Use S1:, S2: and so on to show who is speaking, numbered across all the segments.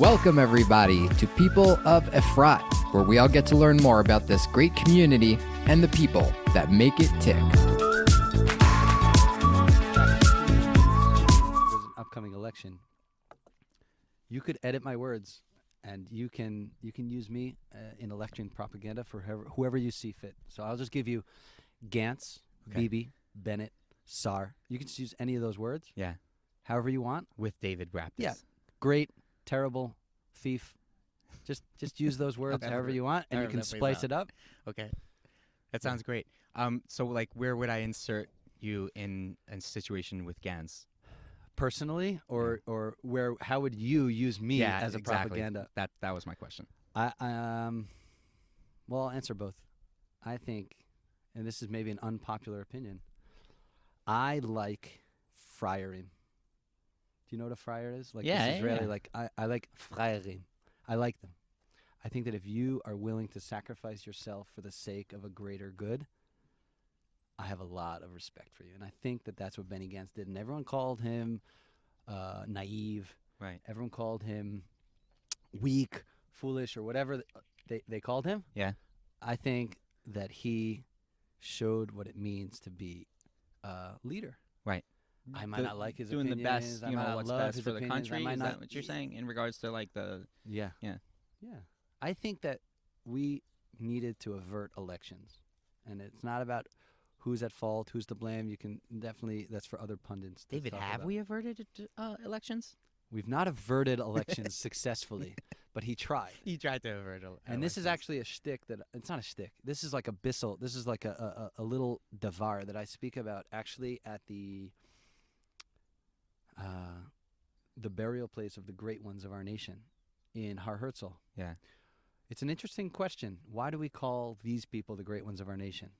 S1: Welcome, everybody, to People of Efrat, where we all get to learn more about this great community and the people that make it tick.
S2: There's an upcoming election. You could edit my words, and you can use me in election propaganda for whoever you see fit. So I'll just give you Gantz, Bibi, Bennett, Sar. You can just use any of those words.
S3: Yeah.
S2: However you want.
S3: With David Bratspis.
S2: Yeah. Great, terrible, thief. Just use those words however you want, and you can splice it up.
S3: Okay. That sounds great. So, like, where would I insert you in a situation with Gantz?
S2: Personally, or how would you use me as a propaganda?
S3: That was my question.
S2: Well, I'll answer both. I think, and this is maybe an unpopular opinion, I like friarim. Do you know what a friar is? Like this Israeli, like I like friarim. I like them. I think that if you are willing to sacrifice yourself for the sake of a greater good, I have a lot of respect for you. And I think that that's what Benny Gantz did. And everyone called him naive.
S3: Right.
S2: Everyone called him weak, foolish, or whatever they called him.
S3: Yeah.
S2: I think that he showed what it means to be a leader.
S3: Right.
S2: I might not like his
S3: doing
S2: opinions.
S3: the best,
S2: I might not
S3: what's
S2: love
S3: best
S2: his
S3: for the
S2: opinions.
S3: country.
S2: Is
S3: that what you're saying in regards to like the?
S2: Yeah.
S3: Yeah.
S2: Yeah. I think that we needed to avert elections, and it's not about who's at fault, who's to blame. You can definitely, that's for other pundits.
S3: David, have we averted elections?
S2: We've not averted elections successfully, but he tried.
S3: He tried to avert elections.
S2: And this is actually a shtick that, it's not a shtick. This is like a bissel. This is like a little davar that I speak about actually at the burial place of the great ones of our nation in Har Herzl.
S3: Yeah.
S2: It's an interesting question. Why do we call these people the great ones of our nation?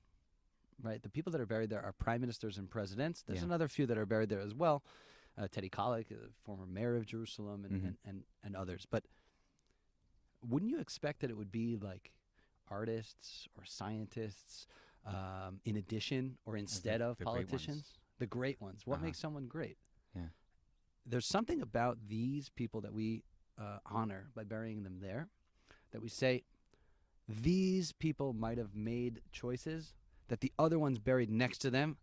S2: Right? The people that are buried there are prime ministers and presidents. There's another few that are buried there as well. Teddy Kollek, former mayor of Jerusalem, and others. But wouldn't you expect that it would be like artists or scientists in addition or instead of politicians? The great ones. What makes someone great?
S3: Yeah.
S2: There's something about these people that we honor by burying them there, that we say these people might have made choices that the other ones buried next to them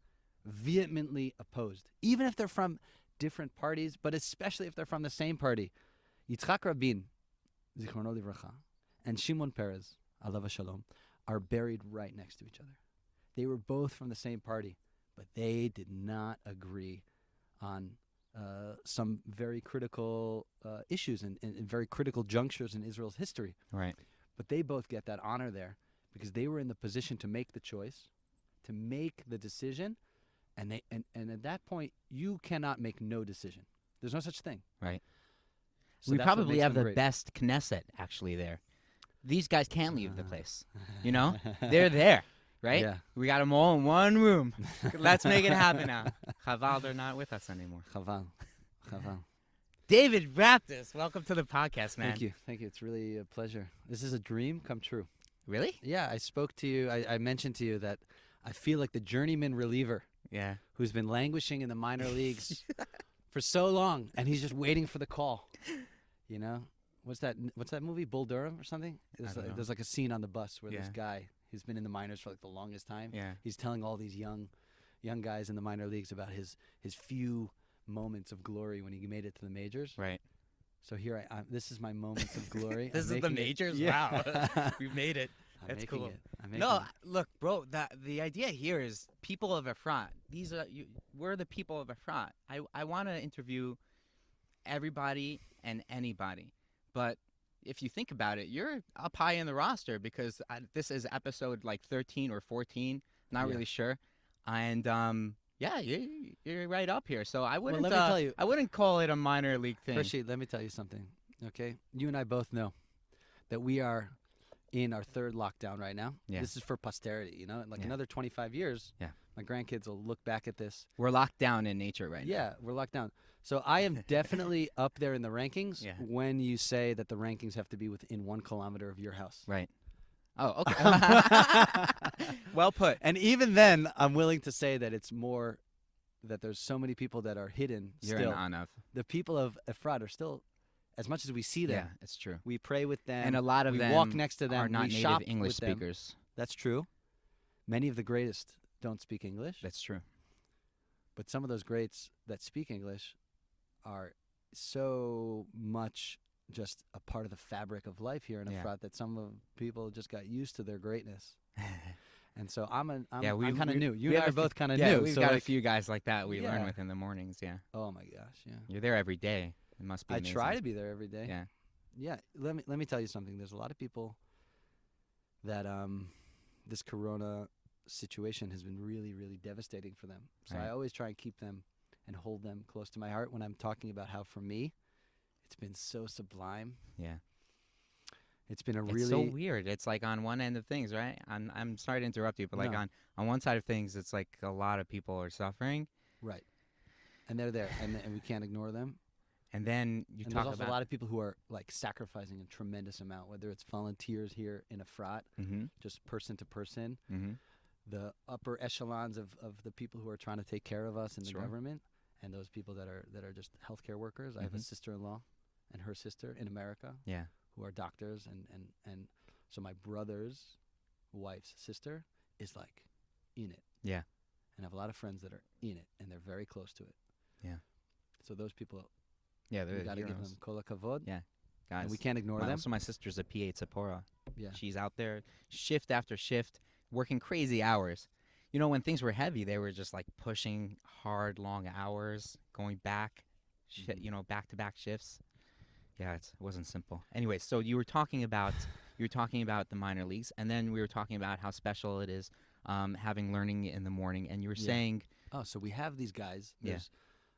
S2: vehemently opposed, even if they're from different parties, but especially if they're from the same party. Yitzhak Rabin, Zichrono Livracha, and Shimon Peres, Alav Shalom, are buried right next to each other. They were both from the same party, but they did not agree on some very critical issues and very critical junctures in Israel's history.
S3: Right.
S2: But they both get that honor there because they were in the position to make the choice, to make the decision, and at that point, you cannot make no decision. There's no such thing.
S3: Right.
S2: So
S3: we
S2: that's what
S3: probably
S2: makes
S3: have
S2: them
S3: the
S2: great.
S3: best Knesset actually there. These guys can't leave the place. You know? They're there. Right?
S2: Yeah.
S3: We got them all in one room. Let's make it happen now. Chaval, they're not with us anymore.
S2: Chaval.
S3: David Bratspis, welcome to the podcast, man.
S2: Thank you. It's really a pleasure. This is a dream come true.
S3: Really?
S2: Yeah, I spoke to you. I mentioned to you that I feel like the journeyman reliever
S3: Yeah.
S2: who's been languishing in the minor leagues for so long, and he's just waiting for the call. You know? What's that movie, Bull Durham or something? There's like a scene on the bus where this guy who's been in the minors for like the longest time.
S3: Yeah.
S2: He's telling all these young guys in the minor leagues about his few moments of glory when he made it to the majors.
S3: Right.
S2: So here this is my moments of glory.
S3: This is the majors?
S2: Yeah.
S3: Wow. We've made it. That's cool.
S2: No,
S3: look, bro, the idea here is people of Efrat. We're the people of Efrat. I want to interview everybody and anybody. But if you think about it, you're up high in the roster because this is episode like 13 or 14. Not really sure. And you're right up here. So I wouldn't.
S2: Well, let me tell you,
S3: I wouldn't call it a minor league thing.
S2: Hershey, let me tell you something. Okay, you and I both know that we are in our third lockdown right now.
S3: Yeah.
S2: This is for posterity. You know, like another 25 years.
S3: Yeah.
S2: My grandkids will look back at this.
S3: We're locked down in nature right now.
S2: Yeah, we're locked down. So I am definitely up there in the rankings when you say that the rankings have to be within 1 kilometer of your house.
S3: Right. Oh, okay. Well put.
S2: And even then, I'm willing to say that it's more that there's so many people that are hidden
S3: You're
S2: still.
S3: an on of.
S2: The people of Efrat are still as much as we see them,
S3: Yeah, it's true.
S2: we pray with them.
S3: And a lot of
S2: we
S3: them
S2: walk next to them.
S3: are not
S2: we
S3: native
S2: shop
S3: English
S2: with them.
S3: speakers.
S2: That's true. Many of the greatest don't speak English,
S3: That's true.
S2: but some of those greats that speak English are so much just a part of the fabric of life here in
S3: Yeah.
S2: Efrat that some of people just got used to their greatness. And so I'm
S3: Yeah,
S2: I'm kind of new. You
S3: we
S2: and I
S3: have
S2: are
S3: a few-
S2: both kind of
S3: Yeah,
S2: new.
S3: we've
S2: so
S3: got a
S2: like,
S3: few guys like that we learn
S2: Yeah.
S3: with in the mornings. Yeah,
S2: oh my gosh, yeah.
S3: you're there every day. It must be.
S2: I
S3: amazing.
S2: try to be there every day.
S3: Yeah.
S2: Yeah, let me tell you something. There's a lot of people that this corona situation has been really, really devastating for them. So I
S3: Right.
S2: always try and keep them and hold them close to my heart when I'm talking about how for me it's been so sublime.
S3: Yeah.
S2: It's been a
S3: It's
S2: really
S3: so weird. It's like on one end of things, right? I'm sorry to interrupt you, but like
S2: No.
S3: on one side of things, it's like a lot of people are suffering,
S2: right. And they're there and we can't ignore them.
S3: and then you
S2: And
S3: talk
S2: there's also
S3: about
S2: a lot of people who are like sacrificing a tremendous amount, whether it's volunteers here in Efrat,
S3: Mm-hmm.
S2: just person to person,
S3: Mm-hmm.
S2: the upper echelons of the people who are trying to take care of us in the
S3: Sure.
S2: government, and those people that are just healthcare workers. I have a
S3: Mhm.
S2: sister-in-law and her sister in America
S3: Yeah.
S2: who are doctors, and so my brother's wife's sister is like in it.
S3: Yeah.
S2: And I have a lot of friends that are in it, and they're very close to it.
S3: Yeah.
S2: So those people,
S3: Yeah,
S2: we
S3: they're
S2: got to give
S3: heroes.
S2: them kol hakavod,
S3: Yeah.
S2: and
S3: Guys.
S2: we can't ignore them.
S3: Also, my sister's a PA at Sephora.
S2: Yeah.
S3: She's out there shift after shift, working crazy hours. You know, when things were heavy, they were just like pushing hard, long hours, going back,
S2: Mhm.
S3: you know, back-to-back shifts. Yeah, it wasn't simple. Anyway, so you were talking about the minor leagues, and then we were talking about how special it is having learning in the morning, and you were
S2: Yeah.
S3: saying,
S2: Oh, so we have these guys.
S3: Yeah.
S2: There's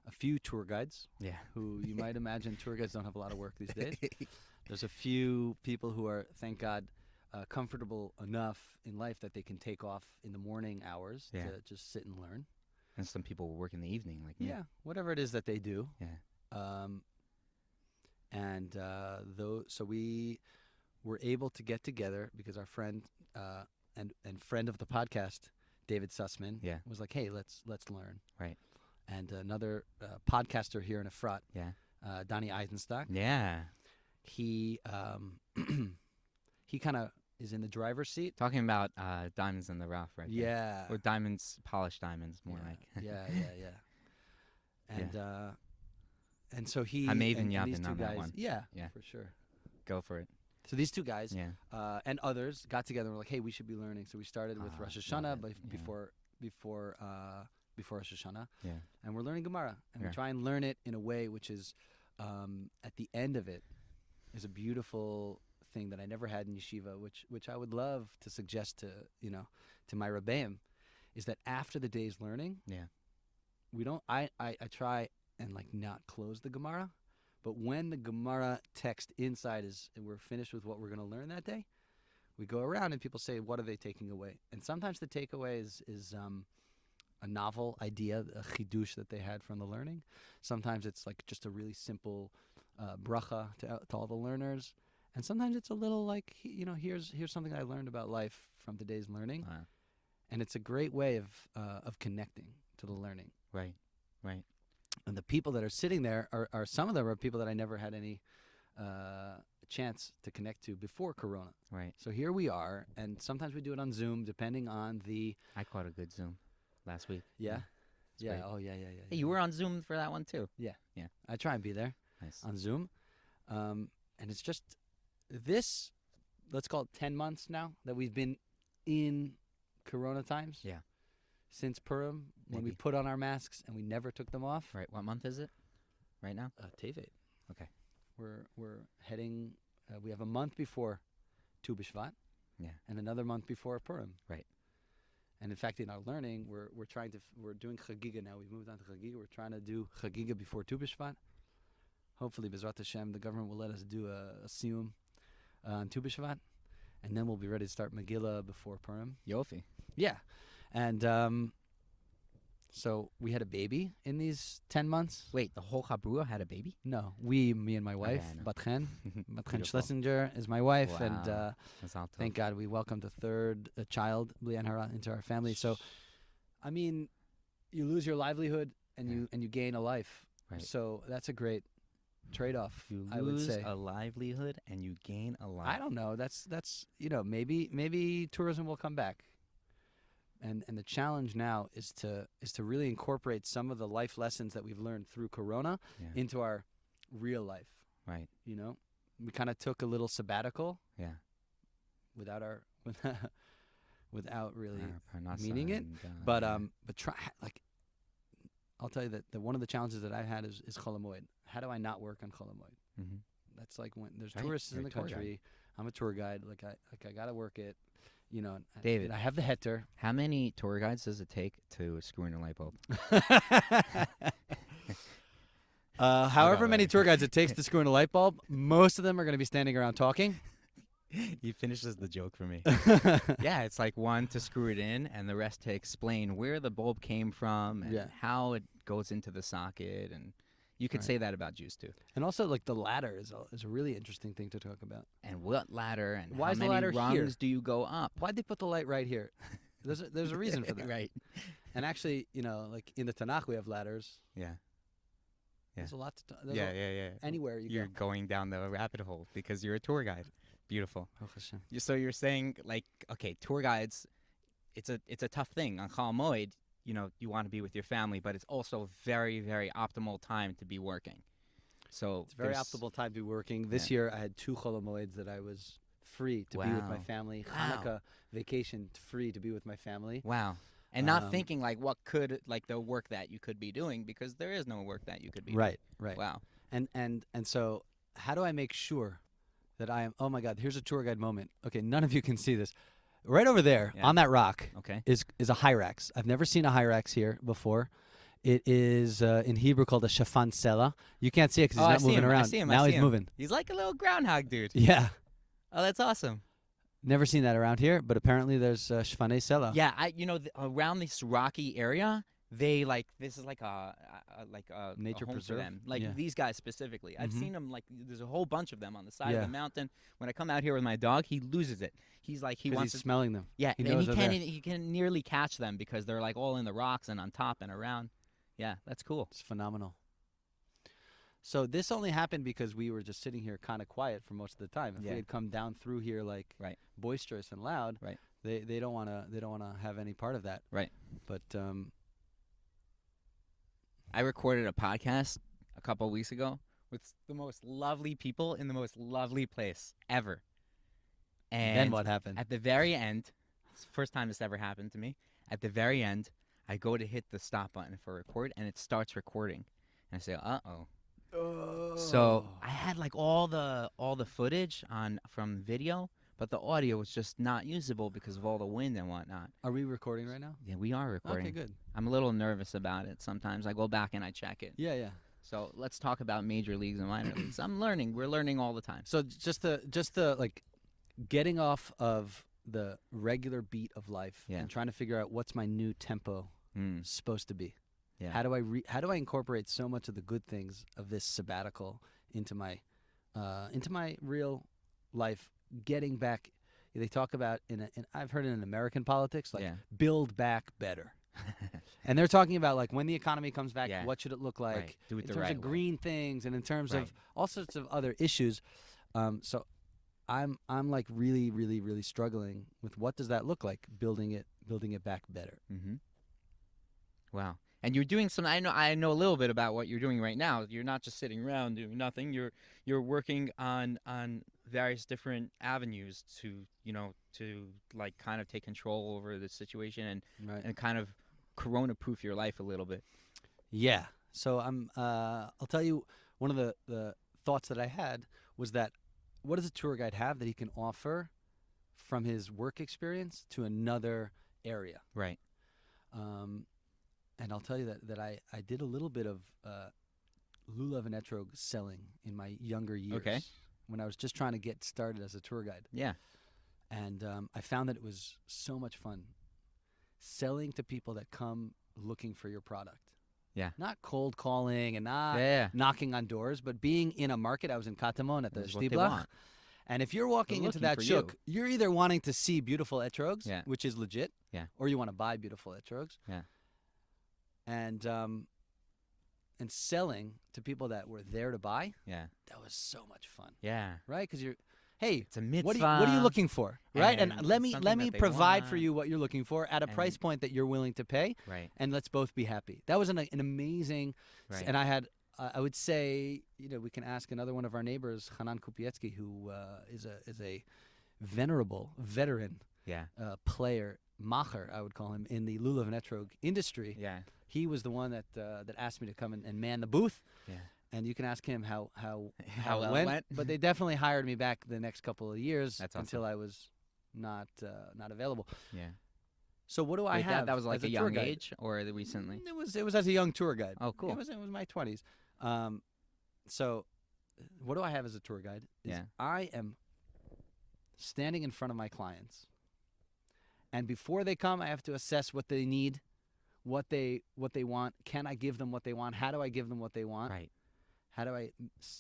S2: a few tour guides
S3: yeah,
S2: who you might imagine tour guides don't have a lot of work these days. There's a few people who are, thank God, comfortable enough in life that they can take off in the morning hours
S3: Yeah.
S2: to just sit and learn.
S3: and some people will work in the evening, like me.
S2: Yeah, whatever it is that they do.
S3: Yeah.
S2: So we were able to get together because our friend and friend of the podcast, David Sussman,
S3: Yeah.
S2: was like, "Hey, let's learn."
S3: Right.
S2: And another podcaster here in Efrat,
S3: Yeah.
S2: Donnie Eisenstock,
S3: Yeah.
S2: he he kind of is in the driver's seat.
S3: Talking about diamonds in the rough, right? there.
S2: Yeah.
S3: Or diamonds, polished diamonds, more like.
S2: yeah. And so he
S3: I'm even
S2: and these
S3: yapping
S2: two
S3: on that
S2: guys,
S3: one.
S2: yeah,
S3: Yeah.
S2: for sure.
S3: Go for it.
S2: So these two guys
S3: Yeah.
S2: and others got together and were like, "Hey, we should be learning." So we started with Rosh
S3: love
S2: Hashanah
S3: it. Yeah.
S2: before Rosh Hashanah,
S3: Yeah.
S2: and we're learning Gemara, and
S3: Yeah.
S2: we try and learn it in a way which is at the end of it is a beautiful thing that I never had in yeshiva, which I would love to suggest to my Rebbeim, is that after the day's learning,
S3: Yeah.
S2: we don't. I try and like not close the Gemara, but when the Gemara text inside is we're finished with what we're going to learn that day, we go around and people say, "What are they taking away?" And sometimes the takeaway is a novel idea, a chidush that they had from the learning. Sometimes it's like just a really simple bracha to all the learners, and sometimes it's a little like here's something I learned about life from the day's learning,
S3: Wow.
S2: and it's a great way of connecting to the learning.
S3: Right. Right.
S2: And the people that are sitting there are some of them are people that I never had any chance to connect to before Corona.
S3: Right.
S2: So here we are, and sometimes we do it on Zoom, depending on the
S3: I caught a good Zoom last week.
S2: yeah.
S3: great.
S2: Oh yeah.
S3: Hey, you were on Zoom for that one too.
S2: I try and be there
S3: Nice.
S2: on Zoom, and it's just this. Let's call it 10 months now that we've been in Corona times.
S3: Yeah.
S2: Since Purim, when we
S3: Maybe.
S2: put on our masks and we never took them off.
S3: Right. What month is it? Right now?
S2: Tevet.
S3: Okay.
S2: We're heading. We have a month before Tu B'Shvat.
S3: Yeah.
S2: And another month before Purim.
S3: Right.
S2: And in fact, in our learning, we're doing Chagiga now. We've moved on to Chagiga. We're trying to do Chagiga before Tu B'Shvat. Hopefully, B'ezrat Hashem, the government will let us do a siyum on Tu B'Shvat, and then we'll be ready to start Megillah before Purim.
S3: Yofi.
S2: Yeah, and so we had a baby in these 10 months.
S3: Wait, the whole Chabrua had a baby?
S2: No, me and my wife,
S3: I know.
S2: Batchen. Batchen
S3: Beautiful.
S2: Schlesinger is my wife, and
S3: Wow. That's all
S2: thank God we welcomed a third child, Blian Hara, into our family. So, I mean, you lose your livelihood and
S3: Yeah.
S2: you gain a life.
S3: Right.
S2: So that's a great trade-off.
S3: You
S2: I would
S3: lose
S2: say.
S3: a livelihood and you gain a life.
S2: I don't know. That's maybe tourism will come back. And the challenge now is to really incorporate some of the life lessons that we've learned through Corona into our real life.
S3: Right.
S2: We kind of took a little sabbatical.
S3: Yeah.
S2: Without really
S3: Parnassa
S2: meaning it.
S3: and,
S2: But try I'll tell you that one of the challenges that I've had is Chol Hamoed. How do I not work on Chol Hamoed?
S3: Mm-hmm.
S2: That's like when there's
S3: Right.
S2: tourists
S3: You're
S2: in
S3: a
S2: the
S3: tour
S2: country. I'm a tour guide. I gotta work it.
S3: David.
S2: I have the heter.
S3: How many tour guides does it take to screw in a light bulb?
S2: However many tour guides it takes to screw in a light bulb, most of them are going to be standing around talking.
S3: You finishes the joke for me. Yeah, it's like one to screw it in, and the rest to explain where the bulb came from and how it goes into the socket, and you could say that about Jews too.
S2: And also, like the ladder is a really interesting thing to talk about.
S3: And what ladder and
S2: Why
S3: how
S2: is the
S3: many
S2: ladder
S3: rungs
S2: here?
S3: do you go up?
S2: Why'd they put the light right here? There's a reason for that.
S3: Right.
S2: And actually, like in the Tanakh, we have ladders.
S3: Yeah.
S2: There's a lot to
S3: Yeah.
S2: Anywhere
S3: You're
S2: go.
S3: going down the rabbit hole because you're a tour guide. Beautiful.
S2: Oh, Hashem.
S3: So you're saying, like, okay, tour guides, it's a tough thing. On Chol Hamoed, you want to be with your family, but it's also very, very optimal time to be working. So
S2: It's a very optimal time to be working. This year, I had 2 Chol Hamoeds that I was free to be with my family. Hanukkah vacation, free to be with my family.
S3: Wow. And not thinking, like, what could, like, the work that you could be doing, because there is no work that you could be doing.
S2: Right.
S3: Wow.
S2: And so how do I make sure that I am, oh my God, here's a tour guide moment. Okay, none of you can see this. Right over there on that rock is a hyrax. I've never seen a hyrax here before. It is in Hebrew called a shafan sela. You can't see it because he's not moving around.
S3: I see him.
S2: Now he's moving.
S3: He's like a little groundhog dude.
S2: Yeah.
S3: Oh, that's awesome.
S2: Never seen that around here, but apparently there's shafane sela.
S3: Yeah, around this rocky area, they this is like a
S2: nature
S3: home
S2: preserve
S3: for them. Like these guys specifically. I've seen them, like, there's a whole bunch of them on the side of the mountain. When I come out here with my dog, he loses it. He's like, he wants
S2: he's smelling them.
S3: Yeah,
S2: he
S3: and
S2: knows
S3: he can nearly catch them because they're like all in the rocks and on top and around. Yeah, that's cool.
S2: It's phenomenal. So this only happened because we were just sitting here kind of quiet for most of the time. If we had come down through here like boisterous and loud, they don't want to have any part of that.
S3: Right.
S2: But
S3: I recorded a podcast a couple of weeks ago with the most lovely people in the most lovely place ever. And
S2: then what happened?
S3: At the very end, it's the first time this ever happened to me. At the very end, I go to hit the stop button for record, and it starts recording. And I say, "Uh-oh." So I had like all the footage from video, but the audio was just not usable because of all the wind and whatnot.
S2: Are we recording right now?
S3: Yeah, we are recording.
S2: Okay, good.
S3: I'm a little nervous about it sometimes. I go back and I check it.
S2: Yeah.
S3: So let's talk about major leagues and minor leagues. I'm learning. We're learning all the time.
S2: So just the like getting off of the regular beat of life and trying to figure out what's my new tempo supposed to be. Yeah. How do I incorporate so much of the good things of this sabbatical into my real life? Getting back, they talk about I've heard it in American politics, like build back better, and they're talking about like when the economy comes back, what should it look like?
S3: Right. Do it
S2: in
S3: the
S2: terms
S3: right
S2: of
S3: way.
S2: Green things and in terms of all sorts of other issues. So I'm like really, really, really struggling with what does that look like? Building it back better.
S3: Mm-hmm. Wow. And you're doing some. I know a little bit about what you're doing right now. You're not just sitting around doing nothing. You're working on various different avenues to like kind of take control over the situation and kind of corona-proof your life a little bit.
S2: Yeah. So I'll tell you one of the thoughts that I had was that what does a tour guide have that he can offer from his work experience to another area?
S3: Right.
S2: And I'll tell you that I did a little bit of lulav and etrog selling in my younger years.
S3: Okay.
S2: When I was just trying to get started as a tour guide.
S3: Yeah.
S2: And I found that it was so much fun selling to people that come looking for your product.
S3: Yeah.
S2: Not cold calling and not knocking on doors, but being in a market. I was in Katamon at the Shtiblach. And if you're walking into that shuk, you're either wanting to see beautiful etrogs, which is legit, or you want to buy beautiful etrogs.
S3: Yeah.
S2: And and selling to people that were there to buy,
S3: Yeah.
S2: that was so much fun,
S3: Yeah.
S2: right? Because hey,
S3: It's a mitzvah.
S2: what are you looking for, right? And
S3: and
S2: let me
S3: something that they
S2: provide for
S3: want.
S2: you what you're looking for at a price
S3: And-
S2: point that you're willing to pay,
S3: Right.
S2: and let's both be happy. That was an amazing,
S3: Right.
S2: and I had. I would say, we can ask another one of our neighbors, Hanan Kupietsky, who is a venerable veteran
S3: Yeah.
S2: player, macher, I would call him, in the lulav and etrog industry.
S3: Yeah.
S2: He was the one that asked me to come and man the booth.
S3: Yeah.
S2: And you can ask him how
S3: How
S2: it
S3: well it
S2: went.
S3: went.
S2: But they definitely hired me back the next couple of years
S3: That's awesome.
S2: until I was not available.
S3: Yeah.
S2: So what do I
S3: Wait,
S2: have?
S3: that was like
S2: as
S3: a
S2: tour
S3: young
S2: guide?
S3: age or recently?
S2: It was as a young tour guide.
S3: Oh, cool.
S2: It was my 20s. So what do I have as a tour guide? Is
S3: Yeah.
S2: I am standing in front of my clients, and before they come, I have to assess what they need, what they want. Can I give them what they want? How do I give them what they want?
S3: Right.
S2: How do I,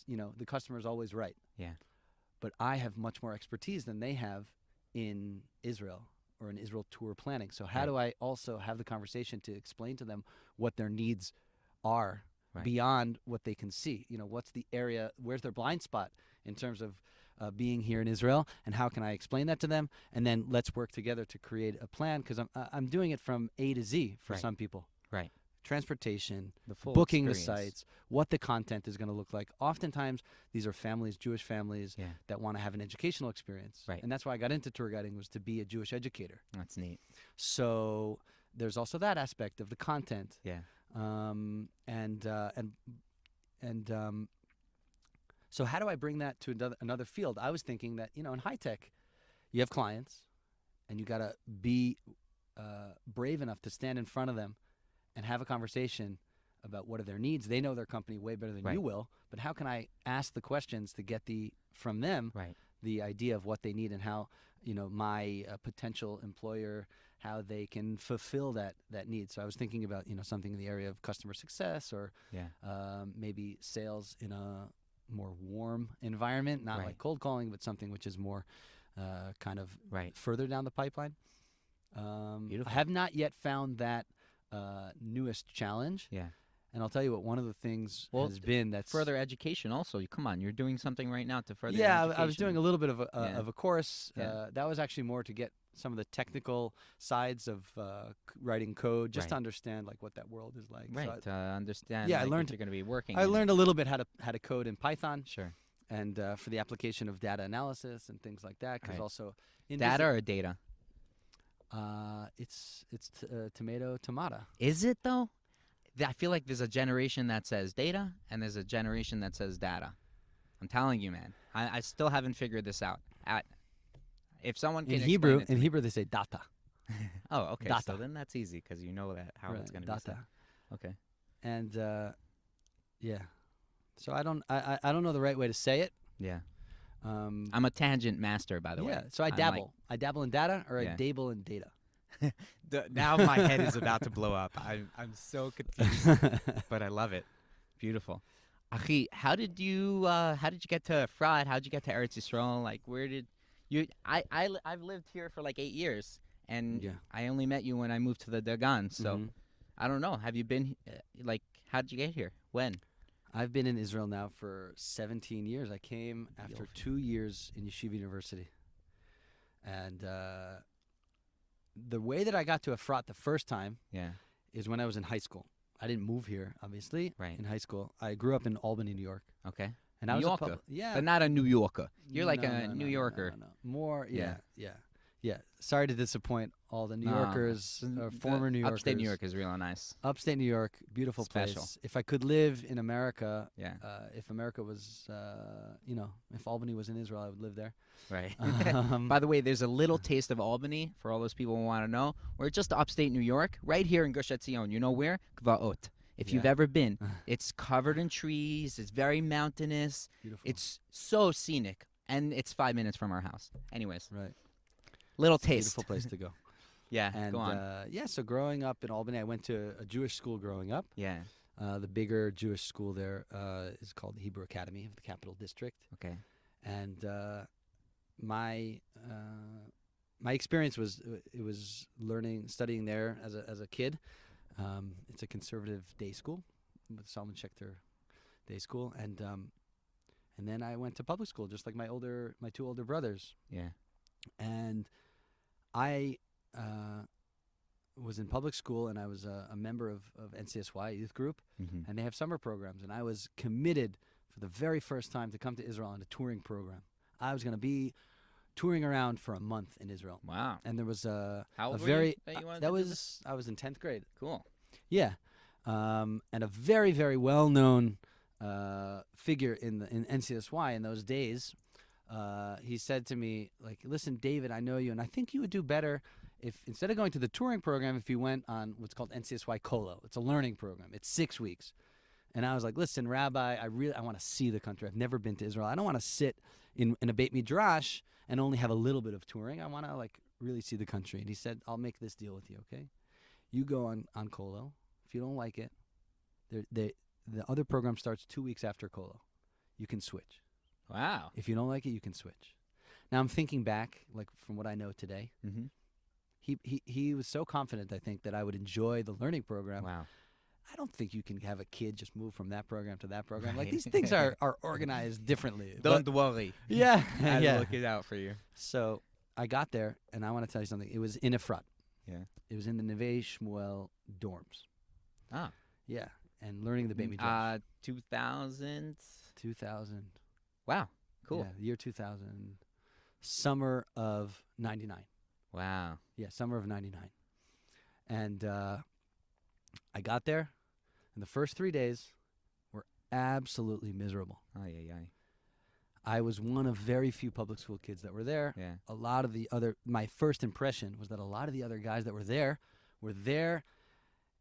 S2: the customer's always right.
S3: Yeah.
S2: But I have much more expertise than they have in Israel or in Israel tour planning. So how
S3: Right.
S2: do I also have the conversation to explain to them what their needs are
S3: Right.
S2: beyond what they can see? What's the area, where's their blind spot in terms of being here in Israel, and how can I explain that to them? And then let's work together to create a plan, because I'm doing it from A to Z for
S3: Right.
S2: some people.
S3: Right.
S2: Transportation,
S3: The full
S2: booking
S3: experience.
S2: the sites, what the content is going to look like. Oftentimes, these are families, Jewish families,
S3: Yeah.
S2: that want to have an educational experience.
S3: Right.
S2: And that's why I got into tour guiding, was to be a Jewish educator.
S3: That's neat.
S2: So there's also that aspect of the content.
S3: Yeah.
S2: So how do I bring that to another field? I was thinking that, in high tech, you have clients, and you got to be brave enough to stand in front of them and have a conversation about what are their needs. They know their company way better than
S3: Right.
S2: you will, but how can I ask the questions to get from them
S3: Right.
S2: the idea of what they need, and how, my potential employer, how they can fulfill that need. So I was thinking about, something in the area of customer success, or
S3: Yeah.
S2: maybe sales in a more warm environment, not
S3: Right.
S2: like cold calling, but something which is more kind of
S3: Right.
S2: further down the pipeline.
S3: Beautiful.
S2: I have not yet found that newest challenge.
S3: Yeah.
S2: And I'll tell you what, one of the things
S3: Well,
S2: has been that's
S3: Further education also. Come on, you're doing something right now to further
S2: yeah,
S3: education.
S2: I was doing a little bit of
S3: Yeah.
S2: a course.
S3: Yeah.
S2: That was actually more to get some of the technical sides of writing code, just to
S3: Right.
S2: understand like what that world is like.
S3: Right.
S2: So
S3: To understand
S2: yeah, I
S3: like, if
S2: learned-
S3: you're going to be working.
S2: I
S3: in it.
S2: learned a little bit how to code in Python,
S3: Sure.
S2: and for the application of data analysis and things like that. Because
S3: Right.
S2: also in
S3: Data or data?
S2: it's tomato.
S3: Is it though? I feel like there's a generation that says data and there's a generation that says data. I'm telling you, man. I still haven't figured this out. If someone can
S2: In
S3: explain
S2: Hebrew,
S3: it to me-
S2: they say data.
S3: Oh, okay.
S2: data.
S3: So then that's easy because you know that how it's
S2: Right,
S3: going to be
S2: data.
S3: said. Okay.
S2: And yeah, so I don't know the right way to say it.
S3: Yeah.
S2: Um,
S3: I'm a tangent master, by the way.
S2: yeah, so I
S3: I'm
S2: dabble. I dabble in data, or
S3: Yeah.
S2: I dabble in data.
S3: Now my head is about to blow up. I'm so confused, but I love it. Beautiful. Achi, how did you get to Efrat? How did you get to Eretz Yisrael? Like, where did you? I've lived here for like 8 years, and
S2: Yeah.
S3: I only met you when I moved to the Dagan. So
S2: Mhm.
S3: I don't know. Have you been like? How did you get here? When?
S2: I've been in Israel now for 17 years. I came after
S3: Yofi.
S2: 2 years in Yeshiva University. And the way that I got to Efrat the first time
S3: Yeah.
S2: is when I was in high school. I didn't move here, obviously,
S3: Right.
S2: in high school. I grew up in Albany, New York.
S3: Okay.
S2: And I
S3: New
S2: was
S3: Yorker.
S2: yeah.
S3: But not a New Yorker. You're like
S2: No,
S3: a
S2: no,
S3: New
S2: no,
S3: Yorker.
S2: No. More,
S3: Yeah.
S2: yeah. Sorry to disappoint all the New
S3: No,
S2: Yorkers, or
S3: The
S2: former New Yorkers.
S3: Upstate New York is real nice.
S2: Upstate New York, beautiful
S3: Special.
S2: place. If I could live in America,
S3: Yeah.
S2: if America was, if Albany was in Israel, I would live there.
S3: Right.
S2: Um,
S3: By the way, there's a little taste of Albany for all those people who want to know. We're just upstate New York, right here in Gush Etzion. You know where? Gvaot. If you've
S2: Yeah.
S3: ever been, it's covered in trees. It's very mountainous.
S2: Beautiful.
S3: It's so scenic, and it's 5 minutes from our house. Anyways,
S2: right.
S3: little
S2: It's a
S3: taste.
S2: beautiful place to go.
S3: Yeah,
S2: And
S3: go on.
S2: so growing up in Albany, I went to a Jewish school growing up.
S3: Yeah.
S2: The bigger Jewish school there is called the Hebrew Academy of the Capital District.
S3: Okay.
S2: And my experience was studying there as a kid. It's a conservative day school, with Salman Schechter Day School, and then I went to public school, just like my 2 older brothers.
S3: Yeah.
S2: And I was in public school, and I was a member of NCSY youth group, and they have summer programs, and I was committed for the very first time to come to Israel on a touring program. I was going to be touring around for a month in Israel.
S3: Wow.
S2: And there was
S3: How
S2: a
S3: old were
S2: very
S3: you that you wanted
S2: that
S3: to do
S2: was
S3: this?
S2: I was in 10th grade.
S3: Cool.
S2: Yeah. And a very, very well-known figure in NCSY in those days, he said to me, like, listen, David, I know you, and I think you would do better if, instead of going to the touring program, if you went on what's called NCSY Kolo. It's a learning program. It's 6 weeks. And I was like, listen, Rabbi, I want to see the country. I've never been to Israel. I don't want to sit in a Beit Midrash and only have a little bit of touring. I want to, like, really see the country. And he said, I'll make this deal with you, okay? You go on Kolo. If you don't like it, the other program starts 2 weeks after Kolo. You can switch.
S3: Wow.
S2: If you don't like it, you can switch. Now I'm thinking back, like, from what I know today.
S3: Mm-hmm.
S2: He was so confident, I think, that I would enjoy the learning program.
S3: Wow.
S2: I don't think you can have a kid just move from that program to that program. Like, these things are organized differently.
S3: Don't worry.
S2: Yeah.
S3: I'll
S2: yeah.
S3: look it out for you.
S2: So I got there, and I want to tell you something. It was in Efrat.
S3: Yeah.
S2: It was in the Neve Shmuel dorms.
S3: Ah.
S2: Yeah. And learning the Beit Midrash.
S3: 2000.
S2: 2000.
S3: Wow. Cool.
S2: Yeah, the year 2000. Summer of 99.
S3: Wow.
S2: Yeah, summer of 99. And I got there, and the first 3 days were absolutely miserable.
S3: Oh, yeah.
S2: I was one of very few public school kids that were there.
S3: Yeah.
S2: A lot of my first impression was that a lot of the other guys that were there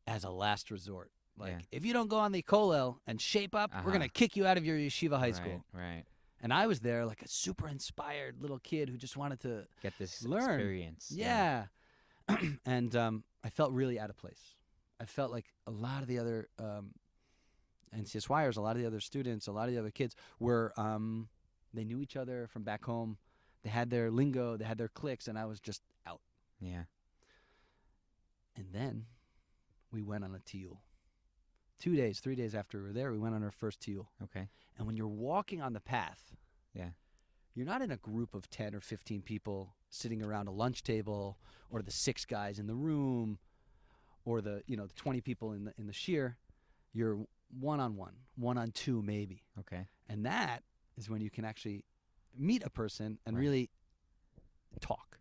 S2: as a last resort. Like, if you don't go on the Kollel and shape up, we're going to kick you out of your yeshiva high school.
S3: Right.
S2: And I was there like a super inspired little kid who just wanted to
S3: Get this
S2: learn.
S3: experience.
S2: Yeah. And I felt really out of place. I felt like a lot of the other NCSYers, a lot of the other students, a lot of the other kids were, they knew each other from back home. They had their lingo, they had their cliques, and I was just out.
S3: Yeah.
S2: And then we went on a tiyul. 3 days after we were there, we went on our first tiyul.
S3: Okay.
S2: And when you're walking on the path,
S3: Yeah.
S2: you're not in a group of 10 or 15 people sitting around a lunch table, or the 6 guys in the room, or the 20 people in the shear. You're one-on-one, 1-on-2 maybe.
S3: Okay.
S2: And that is when you can actually meet a person and really talk.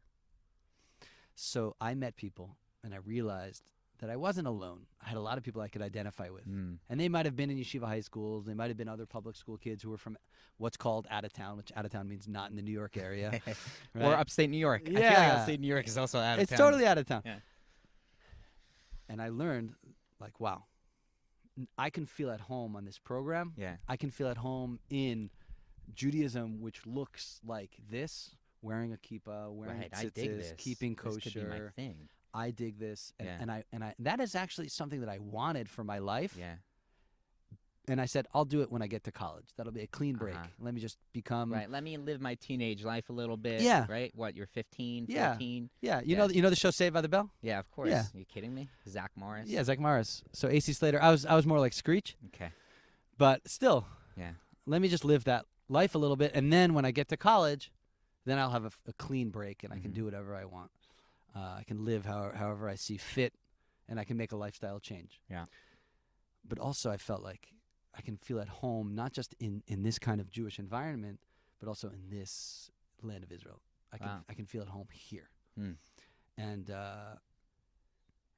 S2: So I met people, and I realized that I wasn't alone. I had a lot of people I could identify with.
S3: Mm.
S2: And they might have been in yeshiva high schools. They might have been other public school kids who were from what's called out of town, which out of town means not in the New York area. Right?
S3: Or upstate New York. I feel like
S2: Yeah.
S3: upstate New York is also out of
S2: It's
S3: town.
S2: totally out of town.
S3: Yeah.
S2: And I learned, like, wow, I can feel at home on this program.
S3: Yeah.
S2: I can feel at home in Judaism, which looks like this, wearing a kippah, wearing
S3: Right. I dig
S2: tzitzis,
S3: this.
S2: keeping
S3: This could be my
S2: kosher.
S3: thing.
S2: I dig this. And,
S3: Yeah.
S2: and I that is actually something that I wanted for my life.
S3: Yeah.
S2: And I said, I'll do it when I get to college. That'll be a clean break. Let me just become
S3: Right. Let me live my teenage life a little bit.
S2: Yeah.
S3: Right. What? You're 15,
S2: Yeah.
S3: 14.
S2: Yeah, you
S3: Yeah.
S2: know the show Saved by the Bell?
S3: Yeah. Of course.
S2: Yeah.
S3: Are you kidding me? Zach Morris.
S2: Yeah, Zach Morris. So AC Slater. I was more like Screech,
S3: Okay.
S2: but still,
S3: Yeah.
S2: let me just live that life a little bit, and then when I get to college, then I'll have a clean break, and I can do whatever I want. I can live however I see fit, and I can make a lifestyle change.
S3: Yeah.
S2: But also, I felt like I can feel at home, not just in this kind of Jewish environment, but also in this land of Israel. I can feel at home here.
S3: Hmm.
S2: And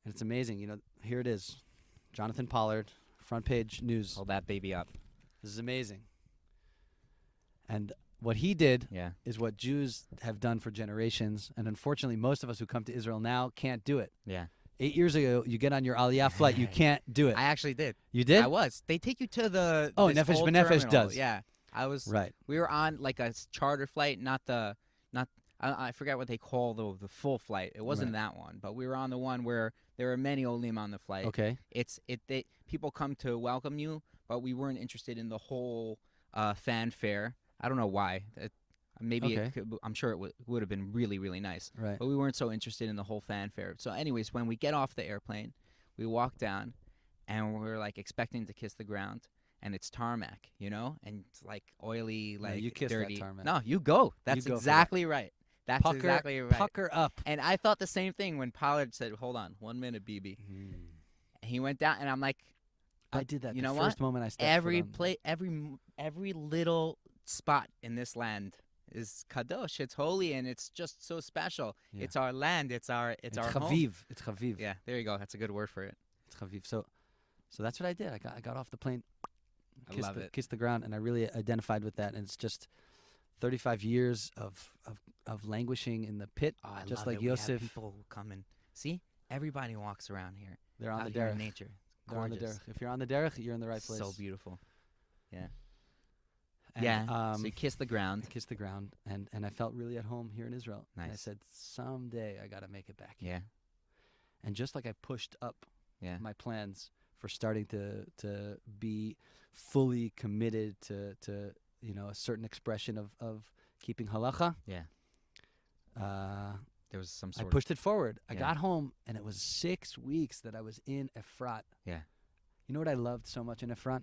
S2: it's amazing. Here it is. Jonathan Pollard, front page news.
S3: Hold that baby up.
S2: This is amazing. And what he did
S3: Yeah.
S2: is what Jews have done for generations. And unfortunately, most of us who come to Israel now can't do it.
S3: Yeah.
S2: 8 years ago, you get on your Aliyah flight, you can't do it.
S3: I actually did.
S2: You did?
S3: I was. They take you to the
S2: Oh,
S3: this
S2: Nefesh
S3: old
S2: B'Nefesh
S3: terminal.
S2: does.
S3: Yeah. I was.
S2: Right.
S3: We were on like a charter flight, not I forget what they call the full flight. It wasn't that one, but we were on the one where there are many olim on the flight.
S2: Okay.
S3: People come to welcome you, but we weren't interested in the whole fanfare. I don't know why. I'm sure it would have been really, really nice.
S2: Right.
S3: But we weren't so interested in the whole fanfare. So anyways, when we get off the airplane, we walk down, and we're like expecting to kiss the ground, and it's tarmac, and it's like oily,
S2: No,
S3: like
S2: you kiss that
S3: dirty.
S2: tarmac.
S3: No, you go. That's
S2: go for
S3: exactly right. That's exactly right.
S2: Pucker up.
S3: And I thought the same thing when Pollard said, "Hold on, 1 minute, BB." And he went down, and I'm like,
S2: I did that.
S3: You
S2: the
S3: know
S2: first
S3: what?
S2: moment I stepped
S3: every
S2: foot on.
S3: every little spot in this land is kadosh. It's holy, and it's just so special.
S2: Yeah.
S3: It's our land. It's our home.
S2: chaviv. It's chaviv.
S3: Yeah, there you go. That's a good word for it.
S2: It's chaviv. So that's what I did. I got off the plane,
S3: I love it.
S2: kissed the ground, and I really identified with that. And it's just 35 years of languishing in the pit,
S3: Oh, I
S2: just
S3: love
S2: like
S3: it. We have
S2: Yosef.
S3: people who come and see. Everybody walks around here.
S2: They're on
S3: out
S2: the
S3: here in
S2: derech.
S3: nature.
S2: They're on the
S3: Gorgeous.
S2: derech. If you're on the derech, you're in the right place.
S3: So beautiful. Yeah.
S2: And,
S3: Yeah. So you kiss the ground.
S2: I kissed the ground, and I felt really at home here in Israel. And I
S3: Nice.
S2: said, someday I got to make it back.
S3: Yeah.
S2: And just like I pushed up
S3: Yeah.
S2: my plans for starting to be fully committed to a certain expression of keeping halacha.
S3: Yeah. There was some
S2: I
S3: sort of.
S2: pushed it forward. I
S3: Yeah.
S2: got home, and it was 6 weeks that I was in Efrat.
S3: Yeah.
S2: You know what I loved so much in Efrat?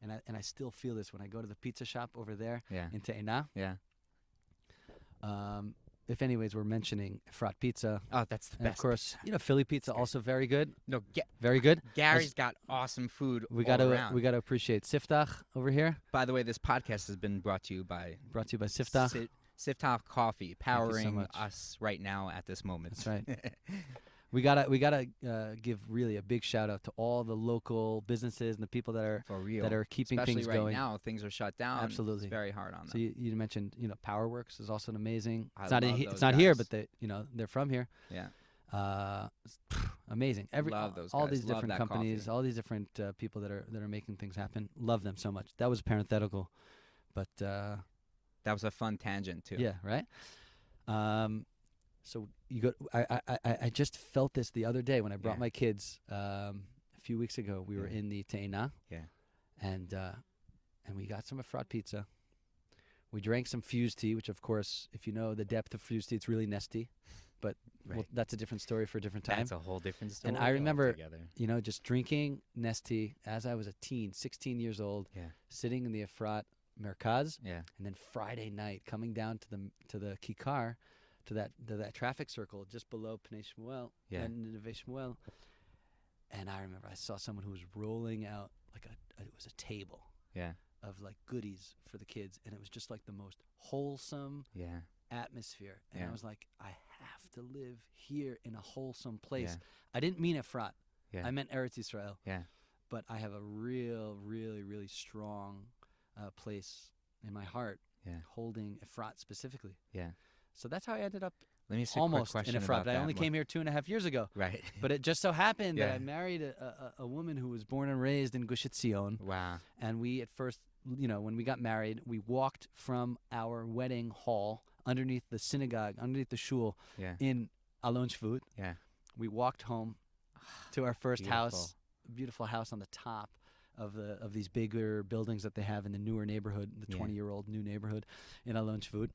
S2: And I still feel this when I go to the pizza shop over there
S3: Yeah.
S2: in Te'ena.
S3: Yeah.
S2: If anyways, we're mentioning Efrat pizza.
S3: Oh, that's the
S2: And
S3: best.
S2: of course, Philly pizza also very good.
S3: No,
S2: Very good.
S3: Gary's got awesome food
S2: We
S3: all
S2: gotta
S3: around.
S2: we gotta appreciate Siftach over here.
S3: By the way, this podcast has been brought to you by
S2: Brought to you by Siftach.
S3: Siftach Coffee, powering
S2: much.
S3: us right now at this moment.
S2: That's right. We gotta give really a big shout out to all the local businesses and the people that are
S3: For real.
S2: keeping
S3: Especially
S2: things
S3: right
S2: going.
S3: now, things are shut down.
S2: Absolutely.
S3: It's very hard on them.
S2: So you mentioned Powerworks is also an amazing.
S3: I
S2: It's not
S3: love
S2: it's
S3: those
S2: not here,
S3: guys.
S2: but they're from here.
S3: Yeah.
S2: Amazing.
S3: Love those
S2: all
S3: guys.
S2: these
S3: Love
S2: different
S3: that
S2: companies,
S3: coffee.
S2: all these different people that are making things happen. Love them so much. That was parenthetical, but
S3: That was a fun tangent, too.
S2: yeah, right. So you go. I just felt this the other day when I brought
S3: Yeah.
S2: my kids a few weeks ago. We were
S3: Yeah.
S2: in the Te'ena.
S3: Yeah.
S2: And we got some Efrat pizza. We drank some fused tea, which of course, if you know the depth of fused tea, it's really nesty. But
S3: Right.
S2: that's a different story for a different time.
S3: That's a whole different story.
S2: And I remember,
S3: altogether.
S2: just drinking Nestea as I was a teen, 16 years old,
S3: Yeah.
S2: sitting in the Efrat Merkaz,
S3: Yeah.
S2: and then Friday night coming down to the Kikar, to that traffic circle just below Pnei Shmuel
S3: Yeah.
S2: and Neve Shmuel. And I remember I saw someone who was rolling out it was a table
S3: Yeah.
S2: of like goodies for the kids, and it was just like the most wholesome
S3: Yeah.
S2: atmosphere. And
S3: Yeah.
S2: I was like, I have to live here in a wholesome place.
S3: Yeah.
S2: I didn't mean Efrat.
S3: Yeah.
S2: I meant Eretz Yisrael.
S3: Yeah.
S2: But I have a really, really strong place in my heart
S3: Yeah.
S2: holding Efrat specifically.
S3: Yeah.
S2: So that's how I ended up
S3: Let me see
S2: almost
S3: a quick question
S2: in Efrat.
S3: about
S2: But I
S3: that
S2: only
S3: one.
S2: came here 2.5 years ago.
S3: Right.
S2: But it just so happened that
S3: Yeah.
S2: I married a woman who was born and raised in Gush Etzion.
S3: Wow.
S2: And we at first, when we got married, we walked from our wedding hall underneath the synagogue, underneath the shul
S3: Yeah.
S2: in Alon Shvut.
S3: Yeah.
S2: We walked home to our first house,
S3: Beautiful.
S2: beautiful house on the top of these bigger buildings that they have in the newer neighborhood, the
S3: Yeah.
S2: 20-year-old new neighborhood in Alon Shvut.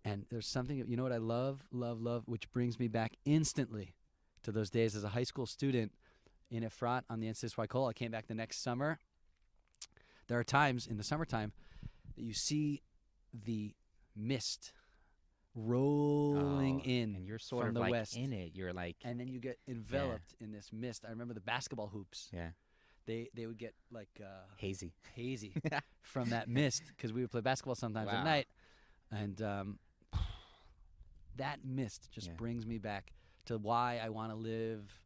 S2: And there's something, what I love, which brings me back instantly to those days as a high school student in Efrat on the NCSY Cole. I came back the next summer. There are times in the summertime that you see the mist rolling in
S3: and you're sort
S2: from
S3: of
S2: the
S3: like
S2: west.
S3: in it. You're like,
S2: And then you get enveloped in this mist. I remember the basketball hoops.
S3: yeah,
S2: They would get like
S3: hazy.
S2: hazy from that mist because we would play basketball sometimes
S3: Wow.
S2: at night. And that mist just
S3: Yeah.
S2: brings me back to why I want to live,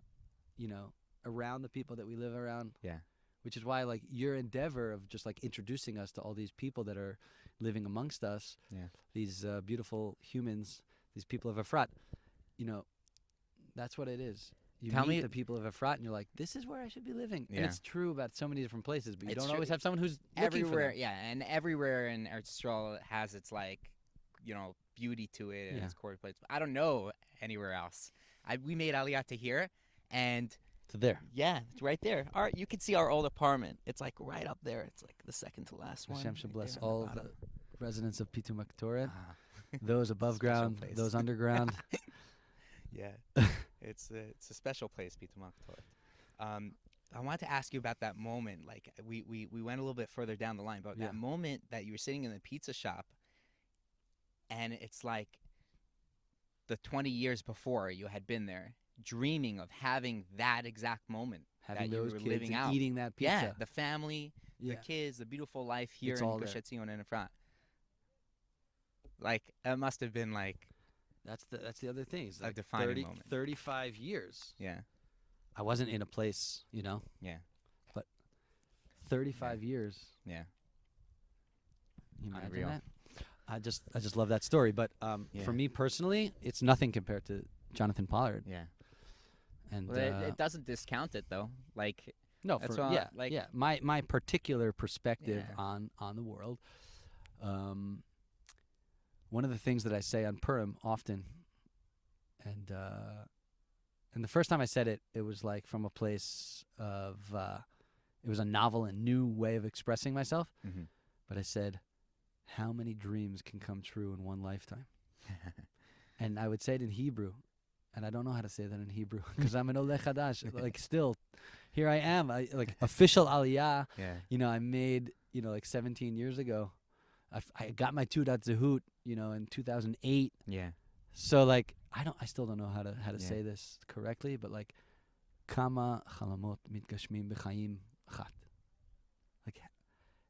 S2: around the people that we live around.
S3: Yeah.
S2: Which is why, like, your endeavor of just, like, introducing us to all these people that are living amongst us,
S3: Yeah.
S2: these beautiful humans, these people of Efrat, that's what it is. You
S3: Tell
S2: meet
S3: me-
S2: the people of Efrat, and you're like, this is where I should be living. And
S3: Yeah.
S2: it's true about so many different places, but you
S3: It's
S2: don't
S3: true.
S2: always have someone who's looking for
S3: Everywhere,
S2: them.
S3: yeah, and everywhere in Eretz Yisrael has its like, beauty to it and
S2: Yeah.
S3: its core place. I don't know anywhere else. We made aliyah to here, and
S2: So there.
S3: yeah, it's right there. You can see our old apartment. It's like right up there. It's like the second to last one.
S2: Hashem should
S3: right
S2: bless
S3: there on
S2: all
S3: the
S2: of the residents of Pitum Aktoret,
S3: Ah.
S2: those above
S3: Special
S2: ground,
S3: place.
S2: those underground.
S3: Yeah, it's a special place, Pitum Aktoret. I wanted to ask you about that moment. Like we went a little bit further down the line, but that moment that you were sitting in the pizza shop, and it's like the 20 years before you had been there, dreaming of having that exact moment,
S2: Having
S3: that
S2: those
S3: you were
S2: kids
S3: living
S2: and
S3: out,
S2: eating that pizza.
S3: Yeah, the family, the kids, the beautiful life here
S2: It's
S3: in
S2: all there.
S3: Gush Etzion and Efrat. Like it must have been like
S2: That's the other thing. It's
S3: a
S2: like
S3: defining moment.
S2: 35 years.
S3: Yeah.
S2: I wasn't in a place,
S3: Yeah.
S2: but 35 years.
S3: Yeah.
S2: You imagine
S3: Unreal.
S2: that? I just love that story. But for me personally, it's nothing compared to Jonathan Pollard.
S3: Yeah.
S2: And
S3: Well, it doesn't discount it though. Like
S2: no,
S3: that's
S2: for,
S3: all,
S2: yeah,
S3: like-
S2: yeah. My particular perspective
S3: Yeah.
S2: on the world. One of the things that I say on Purim often, and the first time I said it, it was like from a place of it was a novel and new way of expressing myself.
S3: Mm-hmm.
S2: But I said, how many dreams can come true in one lifetime? And I would say it in Hebrew, and I don't know how to say that in Hebrew because I'm an Oleh Chadash. Like still, here I am, like official aliya.
S3: Yeah.
S2: I made like 17 years ago. I got my Teudat Zehut, in 2008.
S3: Yeah.
S2: So like I still don't know how to say this correctly, but like Kama chalamot mitgashmim b'chaim achat. Like,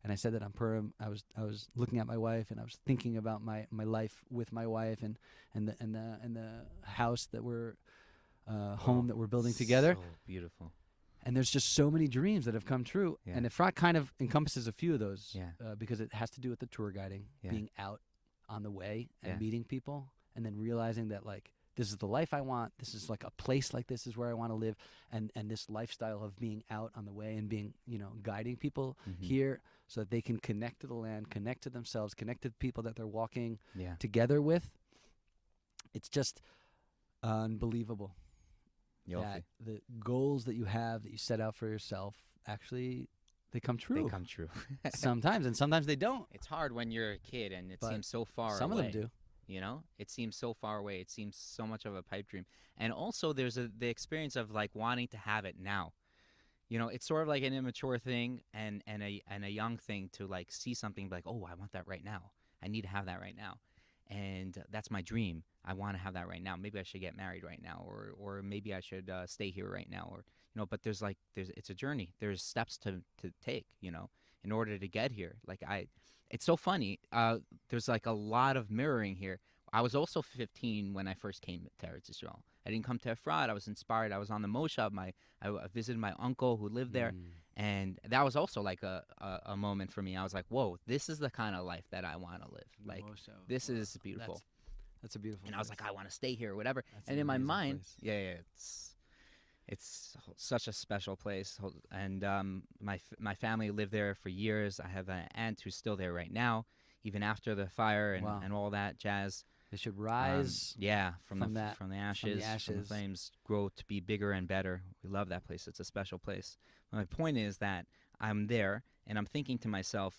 S2: and I said that on Purim. I was looking at my wife and I was thinking about my life with my wife and the house that we're home that we're building together.
S3: So beautiful.
S2: And there's just so many dreams that have come true.
S3: Yeah.
S2: And Efrat kind of encompasses a few of those
S3: Yeah.
S2: because it has to do with the tour guiding, being out on the way and meeting people, and then realizing that like this is the life I want. This is like a place like this is where I want to live, and this lifestyle of being out on the way and being guiding people here so that they can connect to the land, connect to themselves, connect to the people that they're walking together with. It's just unbelievable. That the goals that you have that you set out for yourself actually they come true.
S3: They come true.
S2: Sometimes, and sometimes they don't.
S3: It's hard when you're a kid and it
S2: But
S3: seems so far away.
S2: Some of them do.
S3: It seems so far away. It seems so much of a pipe dream. And also there's the experience of like wanting to have it now. It's sort of like an immature thing and a young thing to like see something like, oh, I want that right now. I need to have that right now. And that's my dream. I want to have that right now. Maybe I should get married right now, or maybe I should stay here right now, or But there's it's a journey. There's steps to take, in order to get here. It's so funny. There's like a lot of mirroring here. I was also 15 when I first came to Eretz Israel. I didn't come to Efrat. I was inspired. I was on the Moshav. I visited my uncle who lived there. And that was also like a moment for me. I was like, whoa, this is the kind of life that I want to live. Like, this is beautiful.
S2: That's a beautiful
S3: And
S2: place.
S3: I was like, I want to stay here or whatever.
S2: That's
S3: And
S2: an
S3: in my
S2: amazing
S3: mind,
S2: place.
S3: it's such a special place. And my family lived there for years. I have an aunt who's still there right now, even after the fire and all that jazz.
S2: They should rise.
S3: From the ashes, from the flames, grow to be bigger and better. We love that place. It's a special place. My point is that I'm there, and I'm thinking to myself,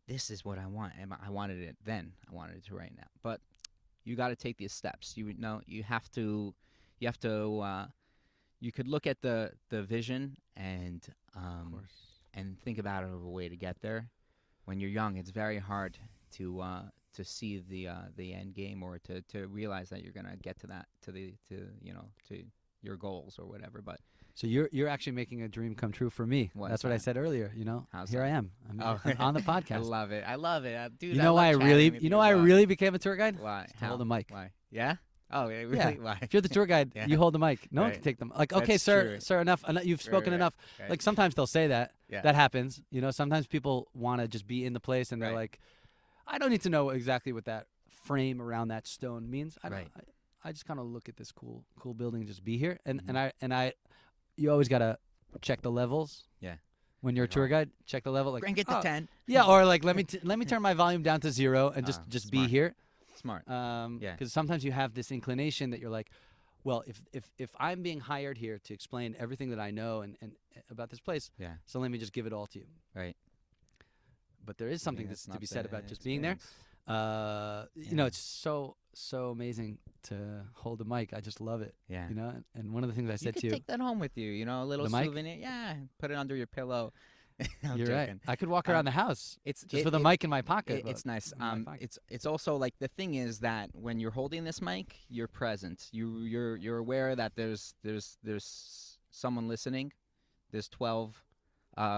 S3: this is what I want. And I wanted it then. I wanted it right now. But you got to take these steps. You have to. You could look at the vision and think about a way to get there. When you're young, it's very hard to see the end game or to realize that you're gonna get to that to your goals or whatever. But
S2: so you're actually making a dream come true for me. That's what I said earlier.
S3: How's
S2: here
S3: that?
S2: I am. I'm on the podcast.
S3: I love it, dude.
S2: You know why I really became a tour guide?
S3: Why?
S2: To hold a mic.
S3: Why? Yeah. Oh, really?
S2: Yeah.
S3: Why?
S2: If you're the tour guide, you hold the mic. No one
S3: Right.
S2: can take them. Like, okay,
S3: That's
S2: sir,
S3: true.
S2: enough. You've spoken
S3: Right.
S2: enough.
S3: Right.
S2: Like sometimes they'll say that.
S3: Yeah.
S2: That happens. Sometimes people want to just be in the place and they're
S3: Right.
S2: like, I don't need to know exactly what that frame around that stone means. I just kind of look at this cool building and just be here. And you always gotta check the levels.
S3: Yeah.
S2: When you're a tour guide, check the level. Like,
S3: Crank it to 10.
S2: Yeah, or like let me turn my volume down to 0 and just be
S3: smart.
S2: here.
S3: Smart.
S2: Because sometimes you have this inclination that you're like, well, if I'm being hired here to explain everything that I know and about this place, so let me just give it all to you.
S3: Right.
S2: But there is something
S3: that's
S2: to
S3: not
S2: be said
S3: the
S2: about just being there.
S3: experience.
S2: It's so amazing to hold a mic. I just love it.
S3: Yeah.
S2: You know, and one of the things I
S3: You
S2: said
S3: could
S2: to you,
S3: take that home with you. You know, a little
S2: The mic?
S3: souvenir. Yeah. Put it under your pillow. I'm
S2: you're right.
S3: joking.
S2: I could walk around the house
S3: It's
S2: just with a mic in my pocket.
S3: It's nice.
S2: in my pocket.
S3: It's also like the thing is that when you're holding this mic, you're present. You're aware that there's someone listening. There's 12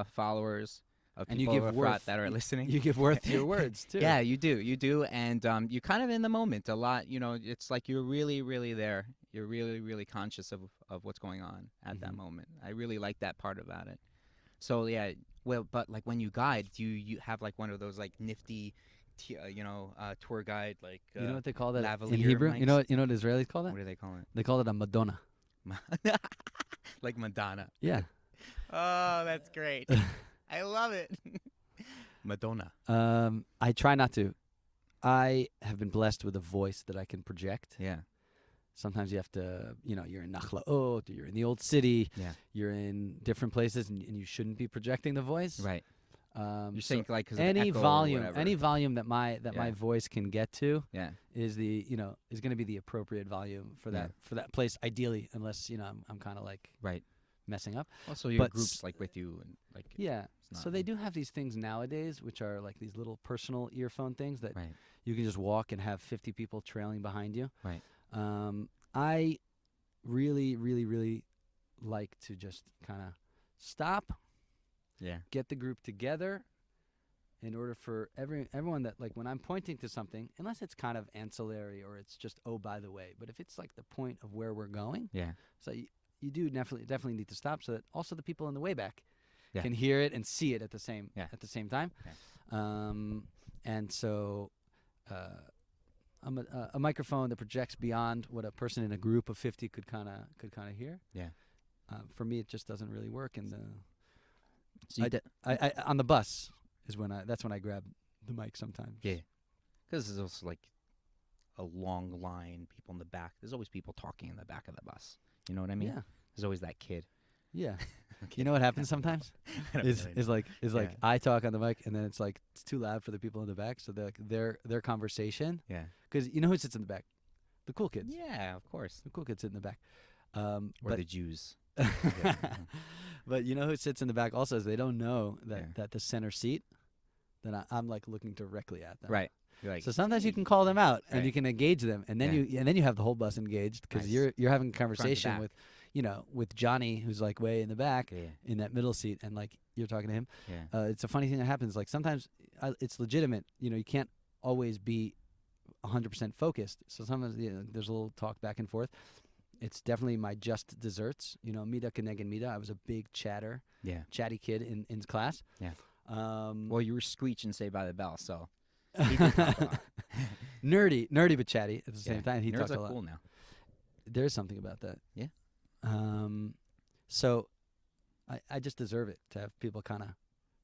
S3: followers of
S2: And you
S3: people
S2: give
S3: of
S2: worth-
S3: Efrat that are listening.
S2: You give worth to your words too.
S3: Yeah, you do, and you're kind of in the moment a lot. You know, it's like you're really, really there. You're really, really conscious of what's going on at that moment. I really like that part about it. So yeah, well, but like when you guide, do you have like one of those like nifty, tour guide like
S2: You know what they call that in
S3: lavalier
S2: Hebrew?
S3: mics?
S2: You know what Israelis call that?
S3: What do they call it?
S2: They call it a Madonna.
S3: Like Madonna.
S2: Yeah.
S3: Oh, that's great. I love it. Madonna.
S2: I try not to. I have been blessed with a voice that I can project.
S3: Yeah.
S2: Sometimes you have to, you're in Nachlaot, or you're in the old city,
S3: Yeah.
S2: you're in different places, and you shouldn't be projecting the voice.
S3: Right.
S2: so
S3: You're saying like 'cause of
S2: any
S3: the echo or
S2: volume,
S3: whatever.
S2: any volume that my
S3: Yeah.
S2: voice can get to
S3: Yeah.
S2: is is going to be the appropriate volume for
S3: Yeah.
S2: that place, ideally, unless I'm kind of like
S3: Right.
S2: messing up.
S3: Also, your
S2: But
S3: groups like with you and like.
S2: Yeah.
S3: It's
S2: So
S3: not-
S2: they do have these things nowadays, which are like these little personal earphone things that
S3: Right.
S2: you can just walk and have 50 people trailing behind you.
S3: Right.
S2: I really, really, really like to just kind of stop,
S3: Yeah.
S2: get the group together in order for everyone that, like, when I'm pointing to something, unless it's kind of ancillary or it's just, oh, by the way, but if it's like the point of where we're going,
S3: Yeah.
S2: so you do definitely need to stop so that also the people in the way back
S3: Yeah.
S2: can hear it and see it at the same time.
S3: Yeah.
S2: And so a microphone that projects beyond what a person in a group of 50 could kind of hear.
S3: Yeah.
S2: For me, it just doesn't really work. And
S3: So
S2: I on the bus is that's when I grab the mic sometimes.
S3: Yeah. Because there's also like a long line, people in the back. There's always people talking in the back of the bus. You know what I mean?
S2: Yeah.
S3: There's always that kid.
S2: Yeah.
S3: Okay.
S2: You know what happens sometimes
S3: I don't
S2: is
S3: really
S2: is
S3: know.
S2: like
S3: Yeah.
S2: I talk on the mic and then it's like it's too loud for the people in the back, so their conversation.
S3: Yeah.
S2: Because you know who sits in the back? The cool kids.
S3: Yeah, of course.
S2: The cool kids sit in the back.
S3: Or
S2: But
S3: the Jews.
S2: but you know who sits in the back also is they don't know that,
S3: Yeah.
S2: that the center seat, that I'm like looking directly at them.
S3: Right. You're like,
S2: So sometimes you can call them out and
S3: Right.
S2: you can engage them, and then
S3: Yeah.
S2: you have the whole bus engaged because
S3: Nice.
S2: you're having a conversation
S3: back.
S2: with, with Johnny, who's like way in the back
S3: yeah.
S2: in that middle seat, and like you're talking to him.
S3: Yeah.
S2: It's a funny thing that happens. Like sometimes it's legitimate. You can't always be 100% focused. So sometimes there's a little talk back and forth. It's definitely my just desserts. Mida keneged mida. I was a big chatty kid in class.
S3: Yeah.
S2: Well,
S3: You were screeching Saved by the Bell, so.
S2: nerdy but chatty at the same time. He
S3: Nerds
S2: talks
S3: are
S2: a lot.
S3: cool now.
S2: There's something about that.
S3: Yeah.
S2: So I just deserve it to have people kind of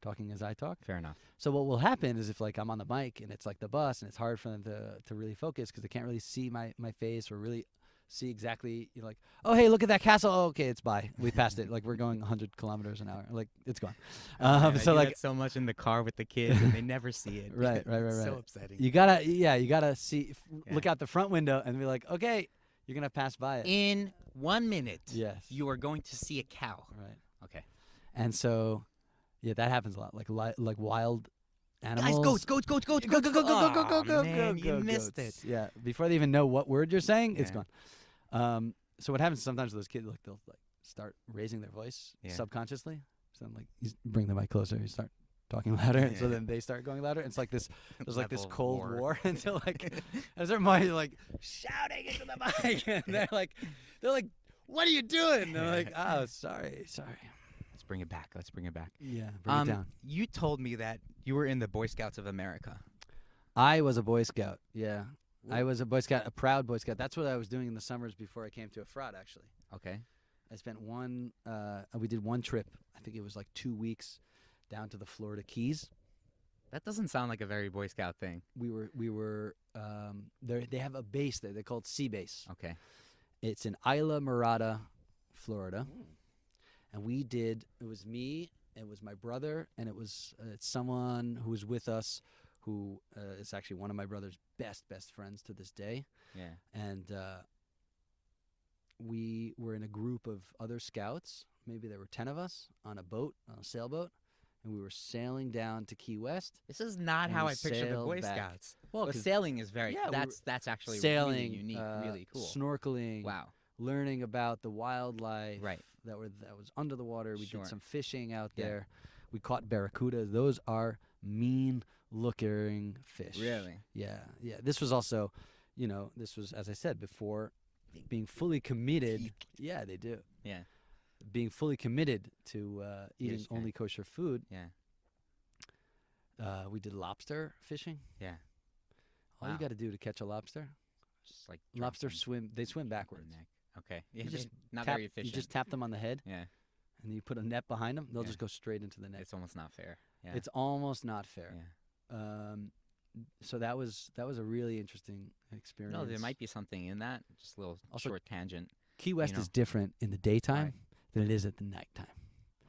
S2: talking as I talk.
S3: Fair enough.
S2: So what will happen is if like I'm on the mic and it's like the bus and it's hard for them to really focus because they can't really see my face or really see exactly, like, oh, hey, look at that castle. Oh, okay, it's by. We passed it. Like we're going 100 kilometers an hour. Like it's gone.
S3: Man, I
S2: so
S3: do
S2: like
S3: that so much in the car with the kids and they never see it.
S2: Right.
S3: It's so upsetting.
S2: you gotta see, look out the front window and be like, okay, you're gonna pass by it.
S3: In 1 minute,
S2: Yes.
S3: you are going to see a cow.
S2: Right.
S3: Okay.
S2: And so, yeah, that happens a lot. Like wild animals.
S3: Guys, goats.
S2: Go,
S3: Man, you missed
S2: goats. Yeah, before they even know what word you're saying, it's
S3: Yeah.
S2: gone. So what happens sometimes with those kids, like they'll like start raising their voice
S3: Yeah.
S2: subconsciously. So then, like you bring the mic closer, you start talking louder, and so
S3: Yeah.
S2: then they start going louder. It's like this. There's like this
S3: Level of
S2: cold
S3: war.
S2: war until like as their mind is like shouting into the mic, and they're like, what are you doing? And they're like, oh, sorry.
S3: Let's bring it back.
S2: Yeah, bring it down.
S3: You told me that you were in the Boy Scouts of America.
S2: I was a Boy Scout. Yeah. I was a Boy Scout, a proud Boy Scout. That's what I was doing in the summers before I came to Efrat, actually.
S3: Okay.
S2: I spent we did one trip. I think it was like 2 weeks down to the Florida Keys.
S3: That doesn't sound like a very Boy Scout thing.
S2: We were they have a base there. They call it Sea Base.
S3: Okay.
S2: It's in Isla Mirada, Florida. And it was me, it was my brother, and it's someone who was with us who is actually one of my brother's best friends to this day.
S3: Yeah.
S2: And we were in a group of other scouts. Maybe there were 10 of us on a boat, on a sailboat, and we were sailing down to Key West.
S3: This is not
S2: And
S3: how
S2: we
S3: I picture the
S2: sailed
S3: Boy
S2: back.
S3: Scouts.
S2: Well,
S3: Well,
S2: 'cause-
S3: sailing is very.
S2: Yeah, we
S3: that's actually
S2: sailing,
S3: really unique, really cool.
S2: snorkeling,
S3: Wow.
S2: learning about the wildlife
S3: Right.
S2: that was under the water. We
S3: Sure.
S2: did some fishing out
S3: Yeah.
S2: there. We caught barracudas. Those are mean-looking fish.
S3: Really?
S2: Yeah. This was also, this was, as I said before, being fully committed.
S3: Teeth.
S2: Yeah, they do.
S3: Yeah.
S2: Being fully committed to eating
S3: Yes, yeah.
S2: only kosher food.
S3: Yeah.
S2: We did lobster fishing.
S3: Yeah.
S2: All
S3: Wow.
S2: you got to do to catch a lobster,
S3: Just like drop
S2: lobster
S3: them
S2: they swim
S3: in the
S2: backwards.
S3: neck. Okay. Yeah.
S2: You just
S3: not
S2: tap,
S3: very efficient.
S2: You just tap them on the head,
S3: Yeah.
S2: and you put a net behind them. They'll
S3: Yeah.
S2: just go straight into the net.
S3: It's almost not fair. Yeah.
S2: It's almost not fair.
S3: Yeah.
S2: So that was a really interesting experience.
S3: No, there might be something in that. Just a little
S2: Also,
S3: short tangent.
S2: Key West
S3: know.
S2: is different in the daytime
S3: Right.
S2: than it is at the nighttime.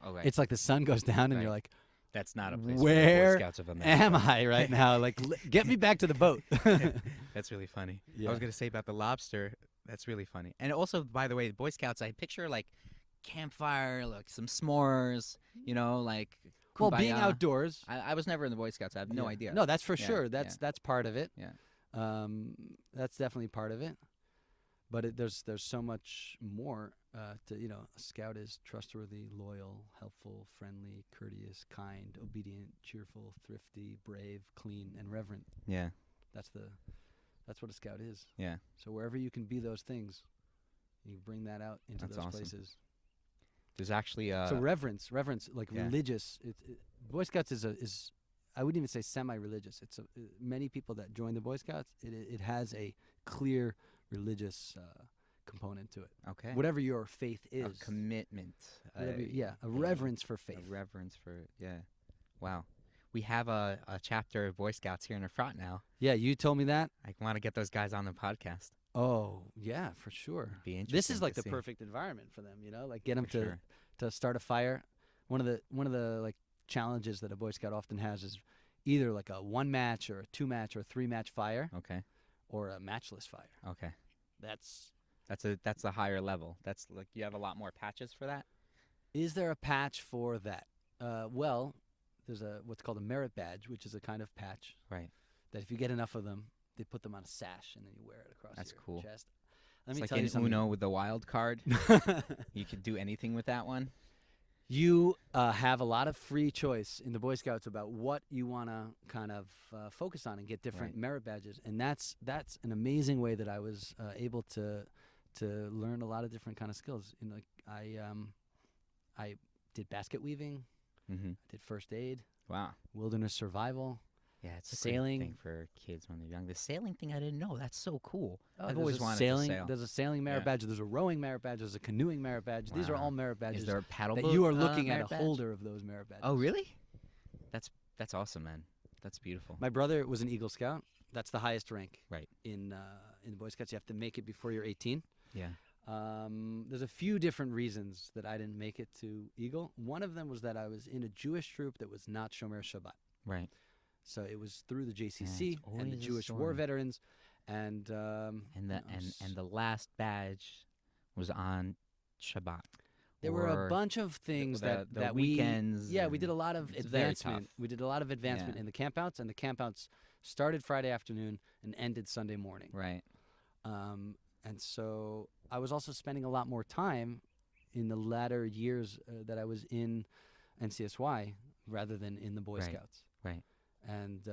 S3: Oh, right.
S2: It's like the sun goes down, and
S3: Right.
S2: you're like,
S3: That's not a place
S2: where
S3: for the Boy Scouts of America.
S2: am I right now? Like, get me back to the boat.
S3: That's really funny.
S2: Yeah.
S3: I was gonna say about the lobster. That's really funny. And also, by the way, the Boy Scouts. I picture like campfire, like some s'mores. Like.
S2: Well, being
S3: kumbaya.
S2: outdoors.
S3: I was never in the Boy Scouts. I have no
S2: Yeah.
S3: idea.
S2: No, that's for
S3: Yeah,
S2: sure.
S3: yeah.
S2: That's part of it.
S3: Yeah.
S2: That's definitely part of it. But there's so much more to a scout is trustworthy, loyal, helpful, friendly, courteous, kind, obedient, cheerful, thrifty, brave, clean, and reverent.
S3: Yeah.
S2: That's what a scout is.
S3: Yeah.
S2: So wherever you can be those things, you bring that out into
S3: That's
S2: those
S3: awesome.
S2: places.
S3: There's actually
S2: So reverence, like
S3: yeah.
S2: religious. Boy Scouts is I wouldn't even say semi-religious. It's many people that join the Boy Scouts. It has a clear religious component to it.
S3: okay.
S2: Whatever your faith
S3: A
S2: is,
S3: commitment.
S2: a reverence for faith.
S3: A reverence for Wow. We have a chapter of Boy Scouts here in Efrat now.
S2: Yeah, you told me that.
S3: I want to get those guys on the podcast.
S2: Oh, yeah, for sure.
S3: Be interesting.
S2: This is like
S3: to
S2: the
S3: see.
S2: perfect environment for them. Like get them
S3: For sure.
S2: to start a fire. One of the like challenges that a Boy Scout often has is either like a 1-match or a 2-match or a 3-match fire
S3: Okay.
S2: or a matchless fire.
S3: Okay.
S2: That's
S3: That's a higher level. That's like you have a lot more patches for that.
S2: Is there a patch for that? Well, there's what's called a merit badge, which is a kind of patch
S3: Right.
S2: that if you get enough of them, they put them on a sash and then you wear it across
S3: That's
S2: your
S3: cool.
S2: chest. Let
S3: It's
S2: me
S3: like
S2: tell you
S3: in
S2: something.
S3: Uno with the wild card. You could do anything with that one.
S2: You have a lot of free choice in the Boy Scouts about what you want to kind of focus on and get different
S3: Right.
S2: merit badges, and that's an amazing way that I was able to learn a lot of different kind of skills. Like I did basket weaving,
S3: Mm-hmm.
S2: did first aid,
S3: Wow.
S2: wilderness survival.
S3: Yeah, it's a
S2: Sailing.
S3: great thing for kids when they're young. The sailing thing I didn't know. That's so cool.
S2: Oh,
S3: I've
S2: there's
S3: always
S2: a
S3: wanted
S2: sailing,
S3: to sail.
S2: There's a sailing merit
S3: Yeah.
S2: badge. There's a rowing merit badge. There's a canoeing merit badge. These are
S3: Wow.
S2: all merit badges
S3: Is there a paddle
S2: that
S3: boat,
S2: you are looking at
S3: merit
S2: a
S3: badge?
S2: holder of those merit badges.
S3: Oh, really? That's awesome, man. That's beautiful.
S2: My brother was an Eagle Scout. That's the highest rank.
S3: Right.
S2: In the Boy Scouts, you have to make it before you're 18.
S3: Yeah.
S2: There's a few different reasons that I didn't make it to Eagle. One of them was that I was in a Jewish troop that was not Shomer Shabbat.
S3: Right.
S2: So it was through the JCC
S3: it's
S2: and the
S3: always a
S2: Jewish war
S3: story.
S2: veterans, and
S3: And the last badge was on Shabbat.
S2: there were a
S3: or
S2: bunch of things
S3: the
S2: that
S3: weekends.
S2: we did a lot of
S3: it's very
S2: advancement.
S3: tough.
S2: We did a lot of advancement
S3: Yeah.
S2: in the campouts, and the campouts started Friday afternoon and ended Sunday morning.
S3: Right.
S2: And so I was also spending a lot more time in the latter years that I was in NCSY rather than in the Boy
S3: Right.
S2: Scouts.
S3: Right.
S2: And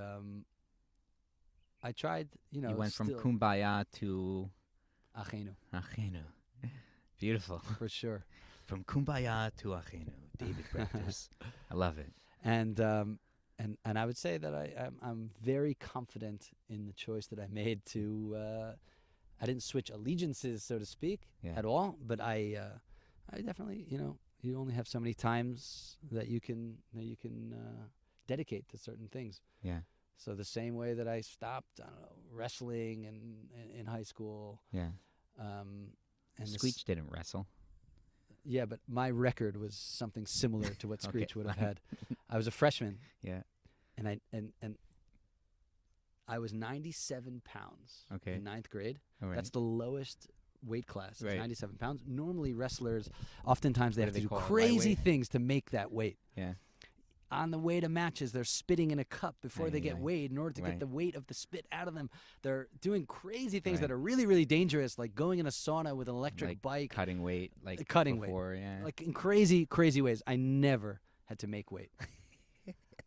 S2: I tried,
S3: You went from
S2: still-
S3: Kumbaya to
S2: Achenu,
S3: Achenu. Beautiful.
S2: for sure.
S3: From Kumbaya to Achenu. David Bratspis. I love it.
S2: And I would say that I'm very confident in the choice that I made to. I didn't switch allegiances, so to speak,
S3: Yeah.
S2: at all. But I definitely, you only have so many times that you can dedicate to certain things.
S3: Yeah.
S2: So the same way that I stopped, I don't know, wrestling in high school.
S3: Yeah.
S2: And this-
S3: Screech didn't wrestle.
S2: yeah, but my record was something similar to what
S3: Okay,
S2: Screech would have
S3: fine.
S2: had. I was a freshman.
S3: Yeah.
S2: And I was 97 pounds
S3: Okay.
S2: in 9th grade.
S3: All right.
S2: That's the lowest weight class,
S3: Right.
S2: 97 pounds. Normally, wrestlers, oftentimes they
S3: What
S2: have
S3: do
S2: to
S3: they
S2: do
S3: call it,
S2: crazy
S3: lightweight?
S2: things to make that weight.
S3: Yeah.
S2: On the way to matches, they're spitting in a cup before they get
S3: Aye.
S2: weighed in order to get
S3: Right.
S2: the weight of the spit out of them. They're doing crazy things
S3: Right.
S2: that are really, really dangerous, like going in a sauna with an electric
S3: Like
S2: bike,
S3: cutting weight, like
S2: Cutting weight.
S3: before, yeah.
S2: like in crazy, crazy ways. I never had to make weight.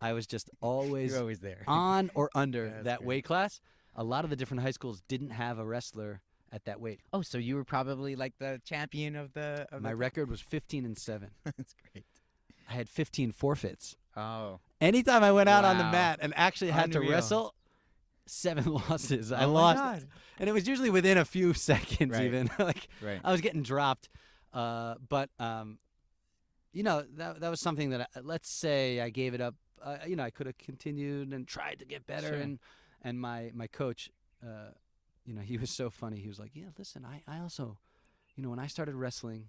S2: I was just always
S3: You're always there.
S2: on or under
S3: That's
S2: that
S3: great.
S2: weight class. A lot of the different high schools didn't have a wrestler at that weight.
S3: Oh, so you were probably like the champion of the. Of
S2: My
S3: the
S2: record was 15-7.
S3: That's great.
S2: I had 15 forfeits.
S3: Oh.
S2: Anytime I went out on the
S3: Wow.
S2: mat and actually had to
S3: Unreal.
S2: wrestle, 7 losses. I
S3: Oh my
S2: lost,
S3: God.
S2: and it was usually within a few seconds.
S3: Right.
S2: Even like
S3: Right.
S2: I was getting dropped. But that was something that let's say I gave it up. I could have continued and tried to get better.
S3: Sure.
S2: And my coach, he was so funny. He was like, "Yeah, listen, I also, when I started wrestling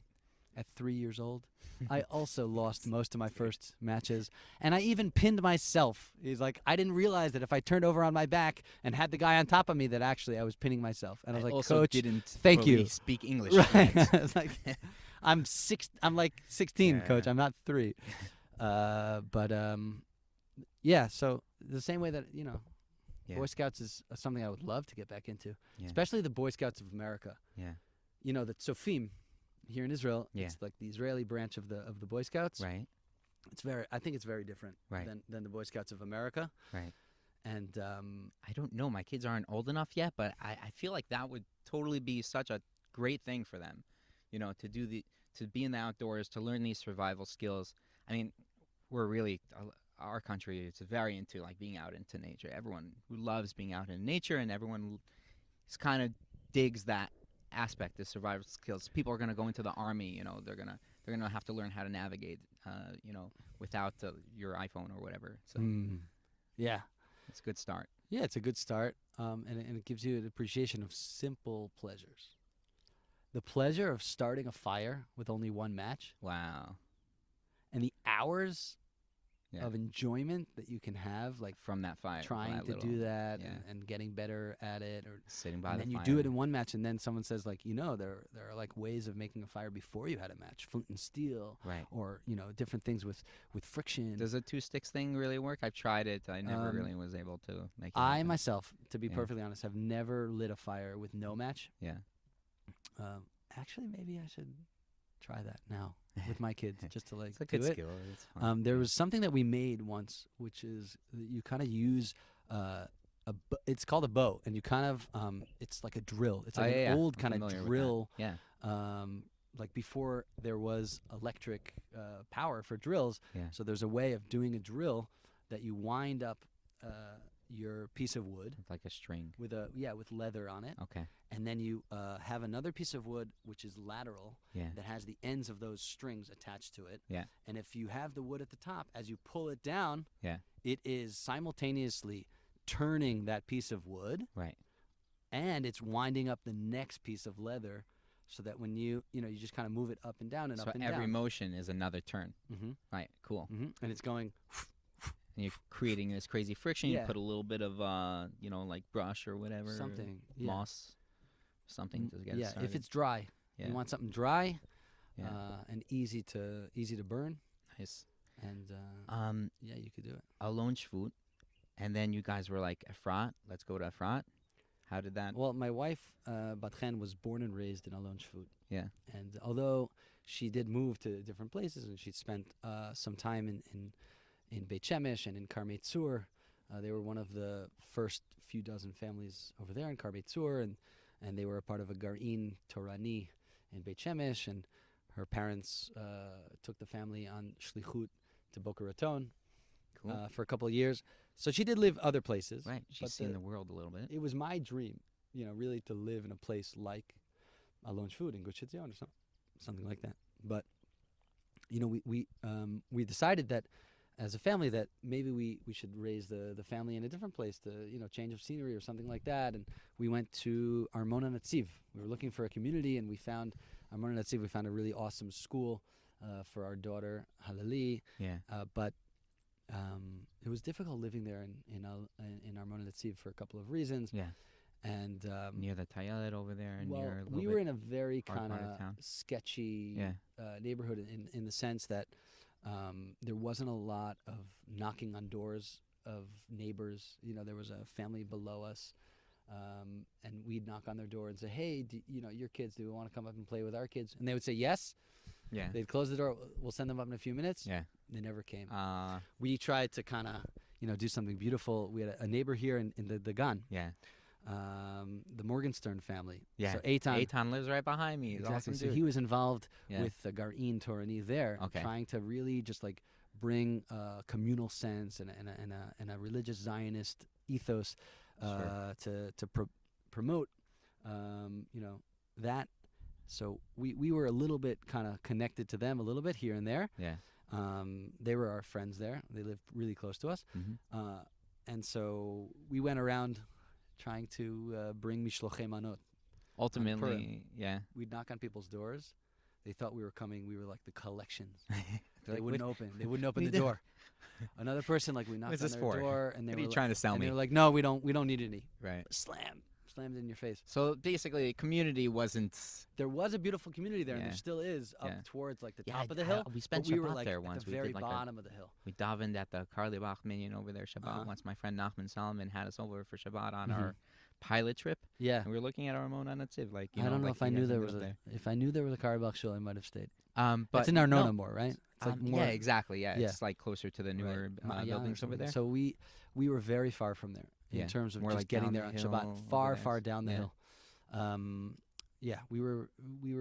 S2: at 3 years old, I also lost most of my first matches, and I even pinned myself." He's like, "I didn't realize that if I turned over on my back and had the guy on top of me, that actually I was pinning myself." And I was like,
S3: also
S2: "Coach,
S3: didn't
S2: thank
S3: fully
S2: you."
S3: speak English.
S2: Right.
S3: yet.
S2: I was like, I'm like 16,
S3: Yeah.
S2: Coach. I'm not 3. Yeah. So the same way that
S3: Yeah.
S2: Boy Scouts is something I would love to get back into,
S3: Yeah.
S2: especially the Boy Scouts of America.
S3: Yeah.
S2: The Tzofim here in Israel.
S3: Yeah.
S2: It's like the Israeli branch of the Boy Scouts.
S3: Right.
S2: I think it's very different
S3: Right.
S2: than the Boy Scouts of America.
S3: Right.
S2: And
S3: I don't know. My kids aren't old enough yet, but I feel like that would totally be such a great thing for them. To be in the outdoors, to learn these survival skills. I mean, we're really our country is very into like being out into nature. Everyone who loves being out in nature, and everyone kind of digs that aspect, the survival skills. People are going to go into the army. They're gonna have to learn how to navigate. Without your iPhone or whatever. So
S2: yeah.
S3: it's a good start.
S2: Yeah, it's a good start, and it gives you an appreciation of simple pleasures. The pleasure of starting a fire with only one match,
S3: Wow.
S2: and the hours
S3: Yeah.
S2: of enjoyment that you can have, like
S3: From that fire.
S2: trying
S3: that
S2: to
S3: little-
S2: do that
S3: yeah.
S2: and getting better at it, or
S3: Sitting by
S2: and
S3: the
S2: then you
S3: fire.
S2: do it in one match, and then someone says like, there are like ways of making a fire before you had a match, flint and steel,
S3: Right.
S2: or different things with friction.
S3: Does a 2 sticks thing really work? I've tried it. I never really was able to make it
S2: I
S3: happen.
S2: myself, to be
S3: Yeah.
S2: perfectly honest, have never lit a fire with no match.
S3: Yeah.
S2: Actually, maybe I should try that now with my kids, just to like
S3: It's a good
S2: do it.
S3: skill. It's fun.
S2: There was something that we made once, which is that you kind of use it's called a bow, and you kind of it's like a drill. It's
S3: Oh,
S2: like
S3: yeah,
S2: an
S3: yeah.
S2: old
S3: I'm
S2: kind of
S3: familiar with that.
S2: drill.
S3: Yeah.
S2: Like before there was electric power for drills.
S3: Yeah.
S2: So there's a way of doing a drill that you wind up your piece of wood
S3: It's like a string.
S2: with leather on it,
S3: Okay.
S2: and then you have another piece of wood which is lateral
S3: Yeah.
S2: that has the ends of those strings attached to it.
S3: Yeah.
S2: And if you have the wood at the top, as you pull it down,
S3: Yeah.
S2: it is simultaneously turning that piece of wood,
S3: Right.
S2: and it's winding up the next piece of leather, so that when you just kind of move it up and down and
S3: So
S2: up and
S3: every
S2: down.
S3: motion is another turn.
S2: Mm-hmm.
S3: Right. Cool.
S2: Mm-hmm. And it's going.
S3: And you're creating this crazy friction.
S2: Yeah.
S3: You put a little bit of like brush or whatever.
S2: Something. Yeah.
S3: Moss. Something to get it
S2: Yeah.
S3: started.
S2: If it's dry,
S3: Yeah.
S2: you want something dry,
S3: Yeah.
S2: and easy to burn,
S3: Nice.
S2: and yeah, you could do it.
S3: Alon Shvut, and then you guys were like, Efrat, let's go to Efrat. How did that?
S2: Well, my wife, Batchen, was born and raised in Alon Shvut.
S3: Yeah.
S2: And although she did move to different places, and she'd spent some time in Beit Shemesh and in Karmei Tzur, they were one of the first few dozen families over there in Karmei Tzur, and they were a part of a Garin Torani in Beit Shemesh, and her parents took the family on shlichut to Boca Raton
S3: Cool.
S2: for a couple of years. So she did live other places.
S3: Right.
S2: but
S3: She's seen the world a little bit.
S2: It was my dream, really to live in a place like Alon Shvut in Gush Etzion or something like that. But we decided that as a family that maybe we should raise the family in a different place to change of scenery or something like that. And we went to Armona Netziv. We were looking for a community, and we found Armona Netziv. We found a really awesome school for our daughter Halali.
S3: Yeah.
S2: But it was difficult living there in Armona Netziv for a couple of reasons.
S3: Yeah.
S2: And
S3: Near the Tayalet over there. And
S2: well,
S3: near a
S2: we
S3: little
S2: were
S3: bit
S2: in a very
S3: hard
S2: kind
S3: part of
S2: of
S3: town.
S2: sketchy
S3: Yeah.
S2: neighborhood in the sense that there wasn't a lot of knocking on doors of neighbors. There was a family below us, and we'd knock on their door and say, "Hey, your kids, do we want to come up and play with our kids?" And they would say yes.
S3: Yeah.
S2: They'd close the door. We'll send them up in a few minutes.
S3: Yeah.
S2: They never came.
S3: Uh,
S2: We tried to kind of, do something beautiful. We had a neighbor here in the Dagan,
S3: yeah.
S2: the Morgenstern family.
S3: Yeah.
S2: So Eitan.
S3: Eitan lives right behind me. He's
S2: Exactly.
S3: awesome
S2: So
S3: dude.
S2: he was involved
S3: Yeah.
S2: with the Gar'in Torani there,
S3: Okay.
S2: trying to really just like bring a communal sense and a religious Zionist ethos to promote, that. So we were a little bit kind of connected to them a little bit here and there.
S3: Yeah.
S2: They were our friends there. They lived really close to us.
S3: Mm-hmm.
S2: And so we went around trying to bring Mishlochei Manot.
S3: Ultimately, yeah.
S2: We'd knock on people's doors. They thought we were coming. We were like the collections.
S3: They're
S2: They
S3: like,
S2: wouldn't
S3: "What-
S2: open. They wouldn't open
S3: we
S2: the
S3: do-
S2: door. Another person, like we knocked on
S3: this
S2: their
S3: for?
S2: door, and they
S3: What are
S2: were
S3: you trying to sell
S2: and
S3: me?
S2: they were like, "No, we don't need any."
S3: Right.
S2: Slammed it in your face.
S3: So basically, community wasn't.
S2: There was a beautiful community there, and
S3: Yeah.
S2: there still is up
S3: Yeah.
S2: towards like the
S3: Yeah,
S2: top of the hill.
S3: we spent
S2: but we were
S3: Shabbat
S2: like
S3: there
S2: at
S3: once.
S2: the
S3: We
S2: very
S3: did like
S2: bottom of the hill.
S3: we davened at the Karli Bach Minyan over there Shabbat
S2: Uh-huh.
S3: once. My friend Nachman Solomon had us over for Shabbat on
S2: Mhm.
S3: our pilot trip,
S2: Yeah.
S3: and we were looking at our Armona Netziv. Like,
S2: I don't know
S3: like
S2: if I
S3: you
S2: knew
S3: guys
S2: there
S3: ended
S2: was
S3: up
S2: if I knew there was a Karabakh shul, I might have stayed.
S3: But
S2: It's in Arnona more, right? It's like more
S3: yeah, exactly. Yeah,
S2: Yeah.
S3: it's like closer to the
S2: right,
S3: newer
S2: Ma'ayan or
S3: buildings over
S2: something.
S3: there.
S2: So we were very far from there in
S3: Yeah,
S2: terms of
S3: more
S2: just
S3: like
S2: getting
S3: down
S2: there
S3: the
S2: on
S3: hill
S2: Shabbat,
S3: over
S2: far
S3: there.
S2: down the
S3: Yeah.
S2: hill. Yeah, we were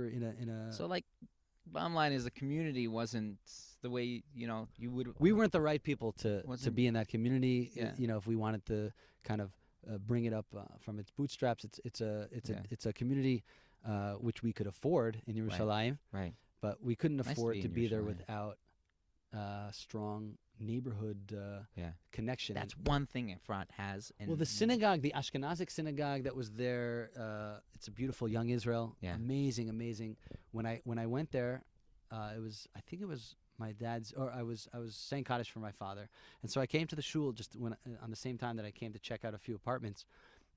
S2: in a.
S3: So like, bottom line is the community wasn't the way you would.
S2: We weren't the right people to
S3: Wasn't-
S2: be in that community.
S3: Yeah.
S2: If we wanted to kind of bring it up from its bootstraps, it's a community which we could afford in Yerushalayim,
S3: Right.
S2: but we couldn't
S3: Nice to
S2: afford
S3: be
S2: to
S3: in
S2: be there
S3: Yerushalayim.
S2: without strong neighborhood
S3: Yeah.
S2: connection.
S3: That's one thing Efrat has. And
S2: Well, the synagogue, the Ashkenazic synagogue that was there, it's a beautiful young Israel.
S3: Yeah.
S2: Amazing. When I went there, I think it was my dad's, or I was saying Kaddish for my father, and so I came to the shul just on the same time that I came to check out a few apartments,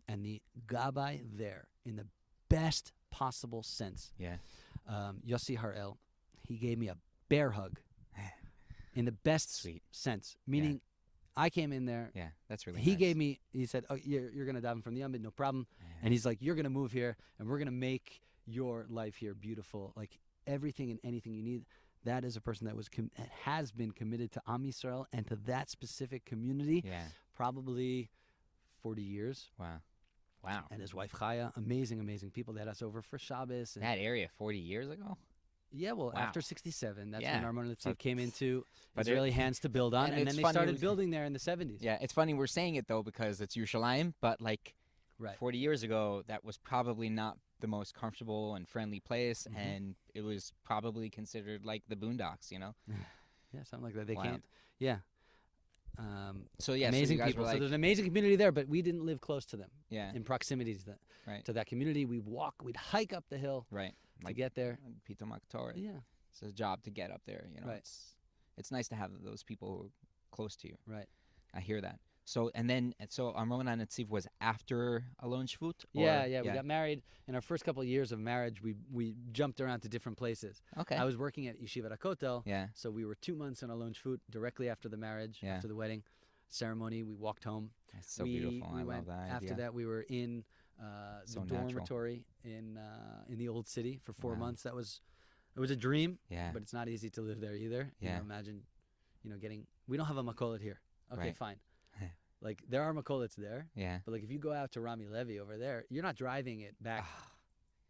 S2: and the gabbai there, in the best possible sense,
S3: Yeah.
S2: Yossi Harel, he gave me a bear hug, in the best
S3: Sweet.
S2: sense, meaning I came in there.
S3: Yeah. That's really.
S2: He
S3: nice.
S2: gave me. He said, "Oh, you're gonna daven from the Yamid, no problem." And he's like, "You're gonna move here, and we're gonna make your life here beautiful. Like everything and anything you need." That is a person that has been committed to Am Yisrael and to that specific community,
S3: Yeah.
S2: probably 40 years.
S3: Wow.
S2: And his wife Chaya, amazing people. They had us over for Shabbos. And
S3: That area 40 years ago.
S2: yeah, well,
S3: Wow.
S2: after 67, that's
S3: Yeah.
S2: when Armona Netziv
S3: But-
S2: came into
S3: but
S2: Israeli hands to build on,
S3: and
S2: and
S3: it's
S2: then they
S3: funny
S2: started
S3: was-
S2: building there in the 70s.
S3: Yeah. It's funny we're saying it though because it's Yerushalayim, but like
S2: Right.
S3: 40 years ago, that was probably not the most comfortable and friendly place,
S2: Mhm.
S3: and it was probably considered like the Boondocks.
S2: Yeah, something like that. They
S3: Wow.
S2: can't. Yeah.
S3: So yeah, so
S2: Amazing
S3: you guys
S2: people.
S3: Were
S2: So
S3: like,
S2: there's an amazing community there, but we didn't live close to them.
S3: yeah.
S2: In proximity to that,
S3: Right.
S2: to that community. We'd hike up the hill
S3: Right.
S2: to get there.
S3: Pito Torah.
S2: Yeah,
S3: It's a job to get up there.
S2: Right.
S3: It's nice to have those people who are close to you.
S2: right.
S3: I hear that. So Armona Netziv was after Alon Shvut?
S2: Yeah. We got married. In our first couple of years of marriage, we jumped around to different places.
S3: Okay.
S2: I was working at Yeshivat HaKotel,
S3: Yeah.
S2: so we were 2 months in Alon Shvut directly after the marriage,
S3: Yeah.
S2: after the wedding ceremony. We walked home.
S3: It's so
S2: we,
S3: beautiful.
S2: We
S3: I
S2: went,
S3: love that
S2: after
S3: idea.
S2: that, we were in
S3: So
S2: the
S3: natural.
S2: dormitory in the old city for 4
S3: Wow.
S2: months. It was a dream.
S3: Yeah.
S2: But it's not easy to live there either.
S3: Yeah.
S2: Imagine, we don't have a Makolet here. Okay,
S3: Right.
S2: fine. Like, there are Makolets there,
S3: Yeah.
S2: but like if you go out to Rami Levy over there, you're not driving it back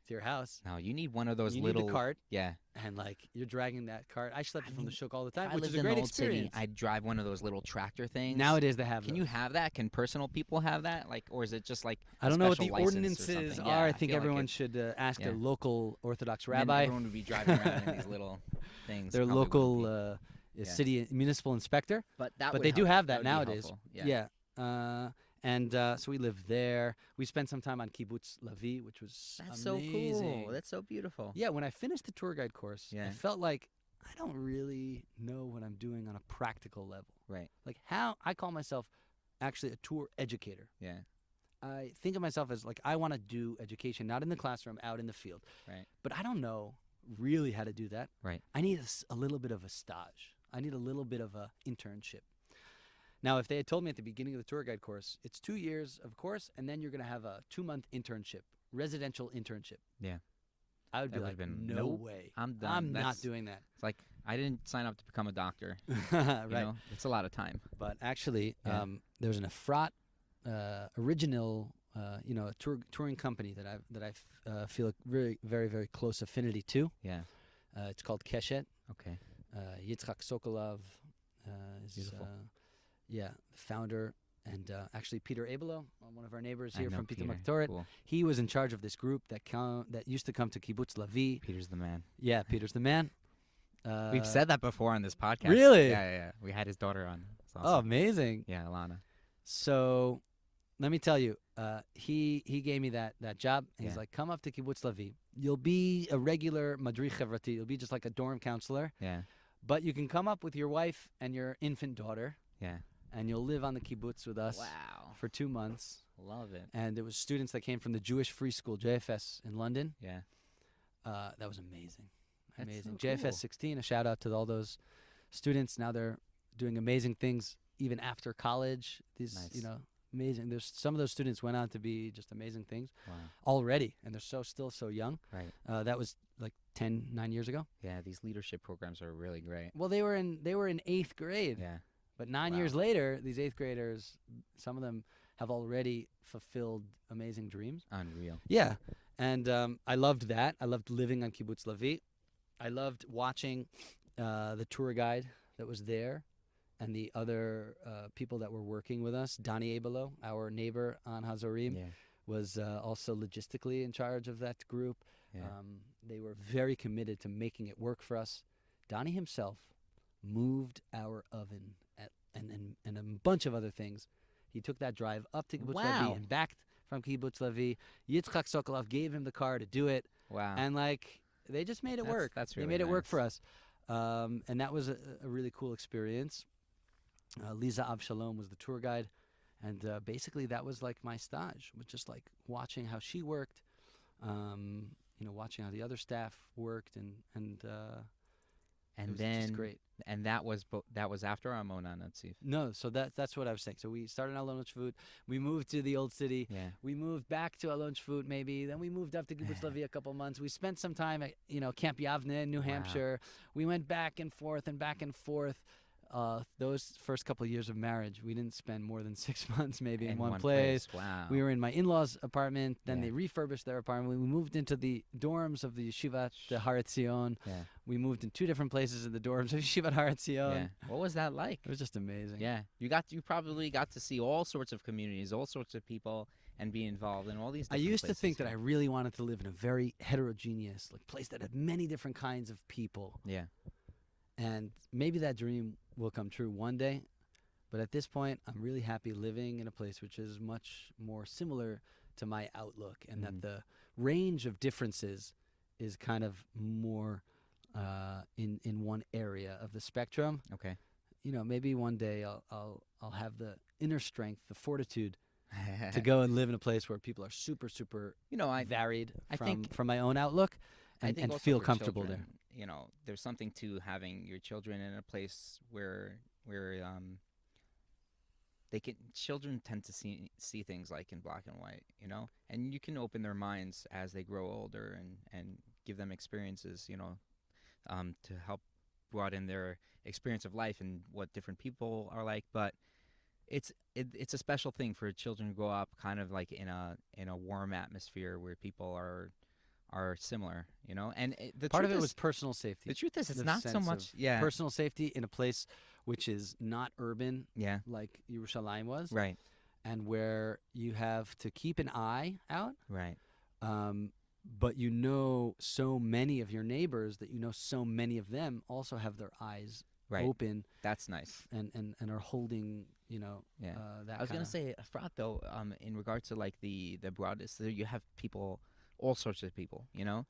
S2: to your house.
S3: No, you need one of those
S2: You
S3: little.
S2: need the cart,
S3: Yeah.
S2: and like you're dragging that cart. I slept
S3: I
S2: from the
S3: mean,
S2: shuk all the
S3: If
S2: time,
S3: I
S2: which
S3: lived
S2: is a
S3: in
S2: great
S3: the old city,
S2: experience.
S3: I'd drive one of those little tractor things.
S2: Nowadays they have
S3: Can
S2: those.
S3: you have that? Can personal people have that? Like, or is it just like
S2: I
S3: a
S2: don't know what the
S3: special license or
S2: ordinances
S3: something?
S2: are.
S3: Yeah,
S2: I think
S3: feel like
S2: everyone
S3: it-
S2: should ask
S3: yeah.
S2: their local Orthodox
S3: then
S2: rabbi,
S3: Everyone would be driving around in these little things.
S2: their
S3: Probably wouldn't
S2: local
S3: be. Yeah.
S2: city municipal inspector.
S3: But that.
S2: But
S3: would
S2: they do
S3: help.
S2: have that
S3: would be
S2: nowadays.
S3: helpful. Yeah.
S2: So we lived there. We spent some time on Kibbutz Lavi, which was
S3: That's
S2: amazing.
S3: so cool. That's so beautiful.
S2: Yeah, when I finished the tour guide course, I
S3: Yeah.
S2: felt like I don't really know what I'm doing on a practical level.
S3: Right.
S2: Like how I call myself actually a tour educator.
S3: Yeah.
S2: I think of myself as like I want to do education, not in the classroom, out in the field.
S3: Right.
S2: But I don't know really how to do that.
S3: Right.
S2: I need a little bit of a stage. I need a little bit of a internship. Now, if they had told me at the beginning of the tour guide course, it's 2 years of course, and then you're going to have a 2-month internship, residential internship.
S3: Yeah.
S2: I would
S3: That
S2: be
S3: would've
S2: like,
S3: been,
S2: no
S3: nope,
S2: way.
S3: I'm done.
S2: I'm not
S3: That's-
S2: doing that.
S3: It's like I didn't sign up to become a doctor.
S2: Right.
S3: You know? It's a lot of time.
S2: But actually,
S3: Yeah.
S2: there's an Efrat original, a touring company that I feel a very, very, very close affinity to.
S3: Yeah.
S2: It's called Keshet.
S3: Okay.
S2: Yitzchak Sokolov is
S3: Beautiful.
S2: the founder, and actually Peter Abelo, one of our neighbors
S3: I
S2: here
S3: know
S2: from Pita
S3: Peter.
S2: Maktoret.
S3: Cool.
S2: He was in charge of this group that used to come to Kibbutz Lavi.
S3: Peter's the man.
S2: Yeah, Peter's the man.
S3: We've said that before on this podcast.
S2: Really?
S3: Yeah. We had his daughter on. It's
S2: Oh,
S3: awesome.
S2: amazing.
S3: Yeah, Alana.
S2: So let me tell you, he gave me that job. He's
S3: Yeah.
S2: like, come up to Kibbutz Lavi. You'll be a regular madrich chevrati. You'll be just like a dorm counselor.
S3: Yeah.
S2: But you can come up with your wife and your infant daughter,
S3: Yeah.
S2: and you'll live on the kibbutz with us
S3: Wow.
S2: for 2 months.
S3: Love it.
S2: And it was students that came from the Jewish Free School, JFS, in London.
S3: Yeah.
S2: That was amazing.
S3: That's
S2: Amazing.
S3: so
S2: JFS
S3: cool.
S2: 16, a shout out to all those students. Now they're doing amazing things even after college. These,
S3: Nice.
S2: amazing. There's some of those students went on to be just amazing things
S3: Wow.
S2: already, and they're still so young.
S3: Right.
S2: That was like 9 years ago.
S3: Yeah, these leadership programs are really great.
S2: Well, they were in 8th grade.
S3: Yeah.
S2: But 9
S3: Wow.
S2: years later, these 8th graders, some of them have already fulfilled amazing dreams.
S3: Unreal.
S2: Yeah. And I loved that. I loved living on Kibbutz Lavi. I loved watching the tour guide that was there and the other people that were working with us. Donnie Abelo, our neighbor on Hazorim,
S3: Yeah.
S2: was also logistically in charge of that group.
S3: Yeah.
S2: They were very committed to making it work for us. Donnie himself moved our oven and a bunch of other things. He took that drive up to Kibbutz
S3: Wow.
S2: Lavi and back from Kibbutz Lavi. Yitzchak Sokolov gave him the car to do it.
S3: Wow.
S2: And they just made it
S3: That's-
S2: work.
S3: that's
S2: They
S3: really
S2: made it work
S3: nice.
S2: for us. And that was a really cool experience. Lisa Avshalom was the tour guide. And basically that was like my stage, was just like watching how she worked, watching how the other staff worked, and it was
S3: then
S2: just great.
S3: and that was after Amona Natsif.
S2: No, so that's what I was saying. So we started in Alon Shvut. We moved to the old city.
S3: Yeah.
S2: We moved back to Alon Shvut maybe. Then we moved up to Kibbutz Lavi a couple months. We spent some time at Camp Yavne in New Hampshire. We went back and forth and back and forth. Those first couple of years of marriage, we didn't spend more than 6 months maybe in one place.
S3: Wow.
S2: We were in my in-laws' apartment. Then
S3: Yeah.
S2: they refurbished their apartment. We moved into the dorms of the Yeshivat Haratzion.
S3: Yeah.
S2: We moved in 2 different places in the dorms of Yeshivat Haratzion.
S3: Yeah. What was that like?
S2: It was just amazing.
S3: Yeah. You probably got to see all sorts of communities, all sorts of people, and be involved in all these
S2: I
S3: different
S2: used to
S3: places,
S2: think that
S3: yeah.
S2: I really wanted to live in a very heterogeneous place that had many different kinds of people.
S3: Yeah.
S2: And maybe that dream will come true one day. But at this point, I'm really happy living in a place which is much more similar to my outlook, and that the range of differences is kind of more in one area of the spectrum.
S3: Okay.
S2: Maybe one day I'll have the inner strength, the fortitude to go and live in a place where people are super, super varied
S3: I think-
S2: from my own outlook,
S3: I
S2: and
S3: think also
S2: feel
S3: for
S2: comfortable
S3: children, there's something to having your children in a place where children tend to see things like in black and white, and you can open their minds as they grow older and give them experiences, to help broaden their experience of life and what different people are like. But it's a special thing for children to grow up kind of like in a warm atmosphere where people are similar, and the
S2: part of
S3: truth
S2: it
S3: is-
S2: was personal safety.
S3: the truth is it's
S2: the
S3: not so
S2: sense
S3: much
S2: of personal safety in a place which is not urban
S3: yeah
S2: like Yerushalayim was,
S3: right
S2: and where you have to keep an eye out,
S3: right
S2: but so many of your neighbors that so many of them also have their eyes
S3: right
S2: open
S3: that's nice
S2: and are holding
S3: yeah
S2: that
S3: I was gonna say Efrat though in regards to like the broadest, you have people, all sorts of people,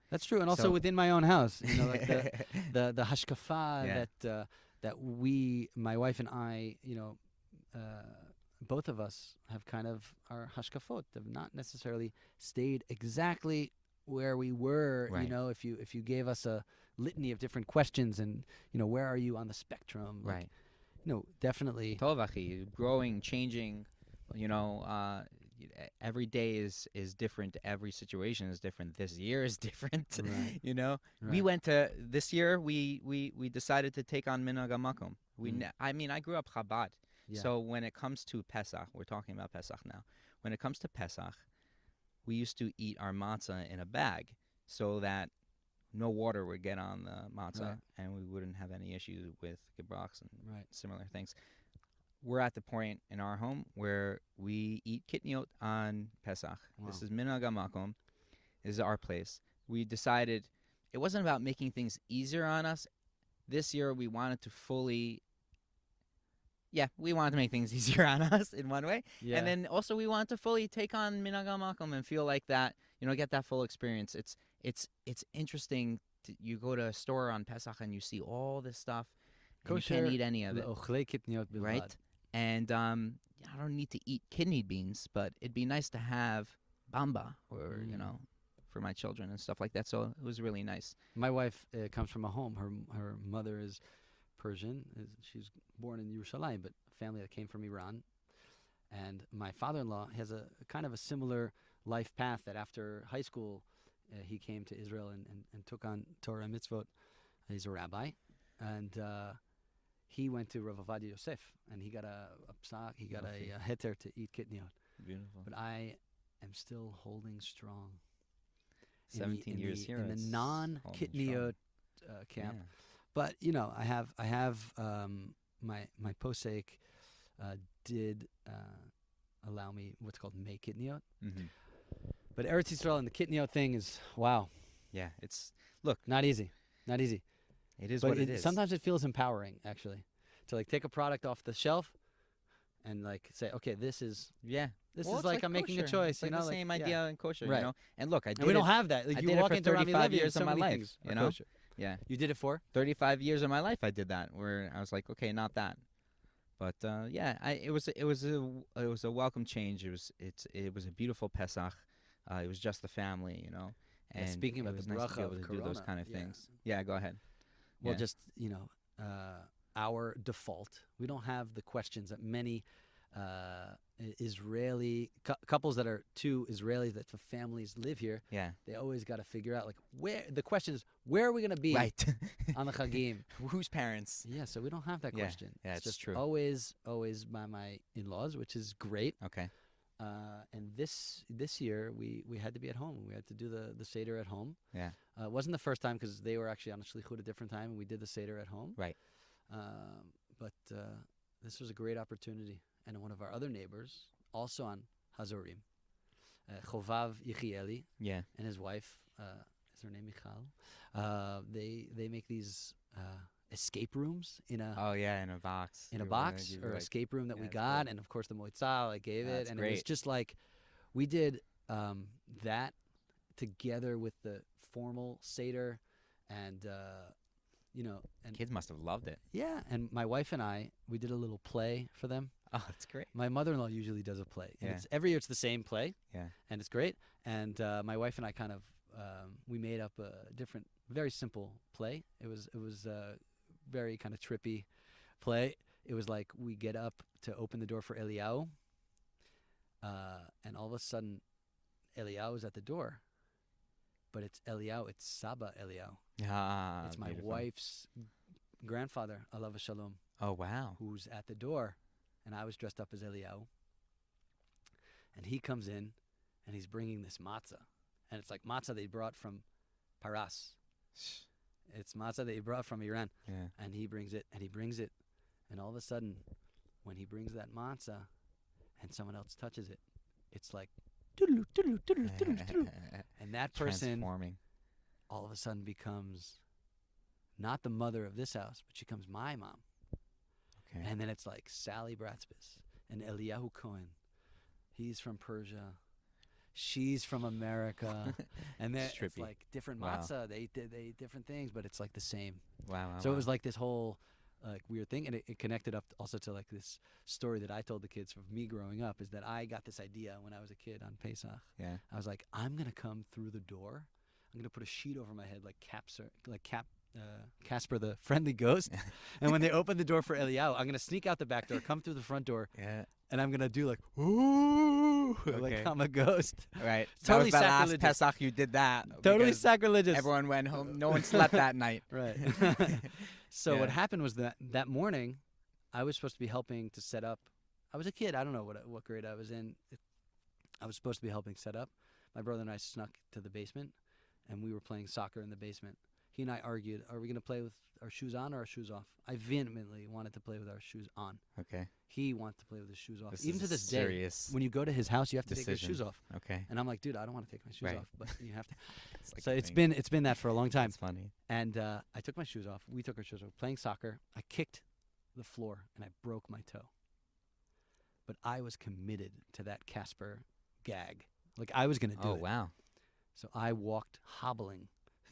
S2: That's true, and also
S3: So-
S2: within my own house, like the hashkafa
S3: Yeah.
S2: that my wife and I, both of us have kind of our hashkafot have not necessarily stayed exactly where we were.
S3: Right.
S2: If you gave us a litany of different questions and where are you on the spectrum?
S3: Right.
S2: Definitely.
S3: Tov achi, growing, changing. Every day is different. Every situation is different. This year is different.
S2: Right.
S3: We
S2: Right.
S3: went to this year. We decided to take on minhag hamakom. I grew up Chabad.
S2: Yeah.
S3: So when it comes to Pesach, we're talking about Pesach now. When it comes to Pesach, we used to eat our matzah in a bag so that no water would get on the matzah,
S2: Right.
S3: and we wouldn't have any issues with gebrachs and
S2: Right.
S3: similar things. We're at the point in our home where we eat kitniot on Pesach.
S2: Wow.
S3: This is minhag hamakom. This is our place. We decided it wasn't about making things easier on us. This year we wanted to make things easier on us in one way.
S2: Yeah.
S3: And then also we want to fully take on minhag hamakom and feel like that, get that full experience. It's interesting. You go to a store on Pesach and you see all this stuff, and you can't eat any of it, right? And I don't need to eat kidney beans, but it'd be nice to have bamba or for my children and stuff like that. So it was really nice.
S2: My wife comes from a home. Her mother is Persian. She's born in Yerushalayim, but a family that came from Iran. And my father-in-law has a kind of a similar life path that after high school, he came to Israel and took on Torah and mitzvot. He's a rabbi. And he went to Rav Ovadia Yosef, and he got a psak, he got a heter to eat kitniot.
S3: Beautiful.
S2: But I am still holding strong.
S3: 17 years here.
S2: In the
S3: it's
S2: non-kitniot camp.
S3: Yeah.
S2: But I have my posek did allow me what's called May Kitniot.
S3: Mm-hmm.
S2: But Eretz Yisrael and the Kitniot thing is wow.
S3: Yeah, it's
S2: Not easy.
S3: it is
S2: But
S3: what it is.
S2: sometimes it feels empowering actually to take a product off the shelf and say, okay, this is
S3: Well, it's
S2: like I'm making a
S3: kosher.
S2: choice.
S3: It's like the same idea in kosher,
S2: Right.
S3: And look, I did
S2: And we don't
S3: it.
S2: have that. Like
S3: I
S2: you
S3: did it
S2: walk
S3: for
S2: into Rami
S3: 35
S2: Levy and
S3: years
S2: so
S3: of my
S2: many
S3: life,
S2: things are
S3: you know?
S2: kosher.
S3: Yeah,
S2: You did it for?
S3: 35 years of my life I did that. Where I was like, okay, not that. But it was a welcome change. It was a beautiful Pesach. It was just the family, And
S2: speaking about
S3: it was
S2: the
S3: nice to be
S2: bracha
S3: able
S2: of
S3: to do those
S2: Corona,
S3: kind of
S2: yeah.
S3: things. Yeah, go ahead.
S2: Well,
S3: Yeah.
S2: just our default. We don't have the questions that many Israeli couples that are two Israelis that the families live here.
S3: Yeah.
S2: They always got to figure out where the question is. Where are we going to be
S3: Right.
S2: on the Chagim?
S3: Whose parents?
S2: Yeah, so we don't have that
S3: Yeah,
S2: question.
S3: yeah, it's
S2: just
S3: true.
S2: Always by my in-laws, which is great.
S3: Okay.
S2: And this year we had to be at home. We had to do the seder at home.
S3: Yeah.
S2: It wasn't the first time because they were actually on a shlichut at a different time, and we did the seder at home.
S3: Right.
S2: But this was a great opportunity. And one of our other neighbors, also on Hazorim, Chovav Yechieli,
S3: Yeah.
S2: and his wife, is her name Michal? They make these escape rooms in a
S3: Oh yeah, in a box.
S2: in a
S3: You wanna
S2: box
S3: give
S2: or
S3: like-
S2: escape room that
S3: yeah,
S2: we
S3: it's
S2: got,
S3: great.
S2: and of course the moitzah I gave it,
S3: That's
S2: and it was
S3: great.
S2: just like we did that together with the formal seder, and and
S3: Kids must have loved it.
S2: yeah, and my wife and I, we did a little play for them.
S3: Oh, that's great.
S2: My mother-in-law usually does a play, and
S3: Yeah.
S2: it's every year it's the same play,
S3: Yeah.
S2: and it's great. And my wife and I kind of we made up a different, very simple play. It was a very kind of trippy play. It was like we get up to open the door for Eliyahu, and all of a sudden, Eliyahu is at the door, but it's Eliyahu, it's Saba Eliyahu.
S3: Ah,
S2: It's my
S3: beautiful.
S2: wife's grandfather, Alav Shalom,
S3: Oh wow.
S2: who's at the door, and I was dressed up as Eliyahu. And he comes in, and he's bringing this matzah, and it's like matzah they brought from Paras. It's matzah that he brought from Iran,
S3: Yeah.
S2: and he brings it, and all of a sudden, when he brings that matzah, and someone else touches it, it's like, doodaloo, doodaloo, doodaloo, doodaloo, doodaloo. And that person
S3: Transforming.
S2: all of a sudden becomes not the mother of this house, but she becomes my mom.
S3: Okay.
S2: And then it's like Sally Bratspis and Eliyahu Cohen. He's from Persia. She's from America. And then
S3: It's
S2: it's
S3: trippy.
S2: like different
S3: Wow.
S2: matzah. They eat different things, but it's like the same.
S3: Wow.
S2: So it was like this whole like weird thing, and it connected up also to like this story that I told the kids of me growing up. Is that I got this idea when I was a kid on Pesach.
S3: Yeah.
S2: I was like, I'm gonna come through the door. I'm gonna put a sheet over my head like Casper the Friendly Ghost, and when they open the door for Eliyahu, I'm gonna sneak out the back door, come through the front door, and I'm gonna do like, ooh, like I'm a ghost.
S3: Right.
S2: Totally
S3: that was the last
S2: sacrilegious.
S3: Pesach you did that.
S2: Totally
S3: because
S2: sacrilegious.
S3: Everyone went home. No one slept that night.
S2: Right. So
S3: Yeah.
S2: what happened was that morning, I was supposed to be helping to set up. I was a kid. I don't know what grade I was in. I was supposed to be helping set up. My brother and I snuck to the basement, and we were playing soccer in the basement. He and I argued, are we going to play with our shoes on or our shoes off? I vehemently wanted to play with our shoes on.
S3: Okay.
S2: He wanted to play with his shoes off.
S3: This
S2: Even
S3: is
S2: to this
S3: a
S2: day,
S3: serious
S2: when you go to his house, you have to take your
S3: decision.
S2: shoes off.
S3: Okay.
S2: And I'm like, dude, I don't want to take my shoes
S3: Right.
S2: off, but you have to.
S3: It's like
S2: So
S3: a
S2: it's
S3: thing.
S2: been that for a long time.
S3: It's funny.
S2: And I took my shoes off. We took our shoes off. Playing soccer, I kicked the floor and I broke my toe. But I was committed to that Casper gag. Like I was going to do
S3: Oh,
S2: it.
S3: wow.
S2: So I walked hobbling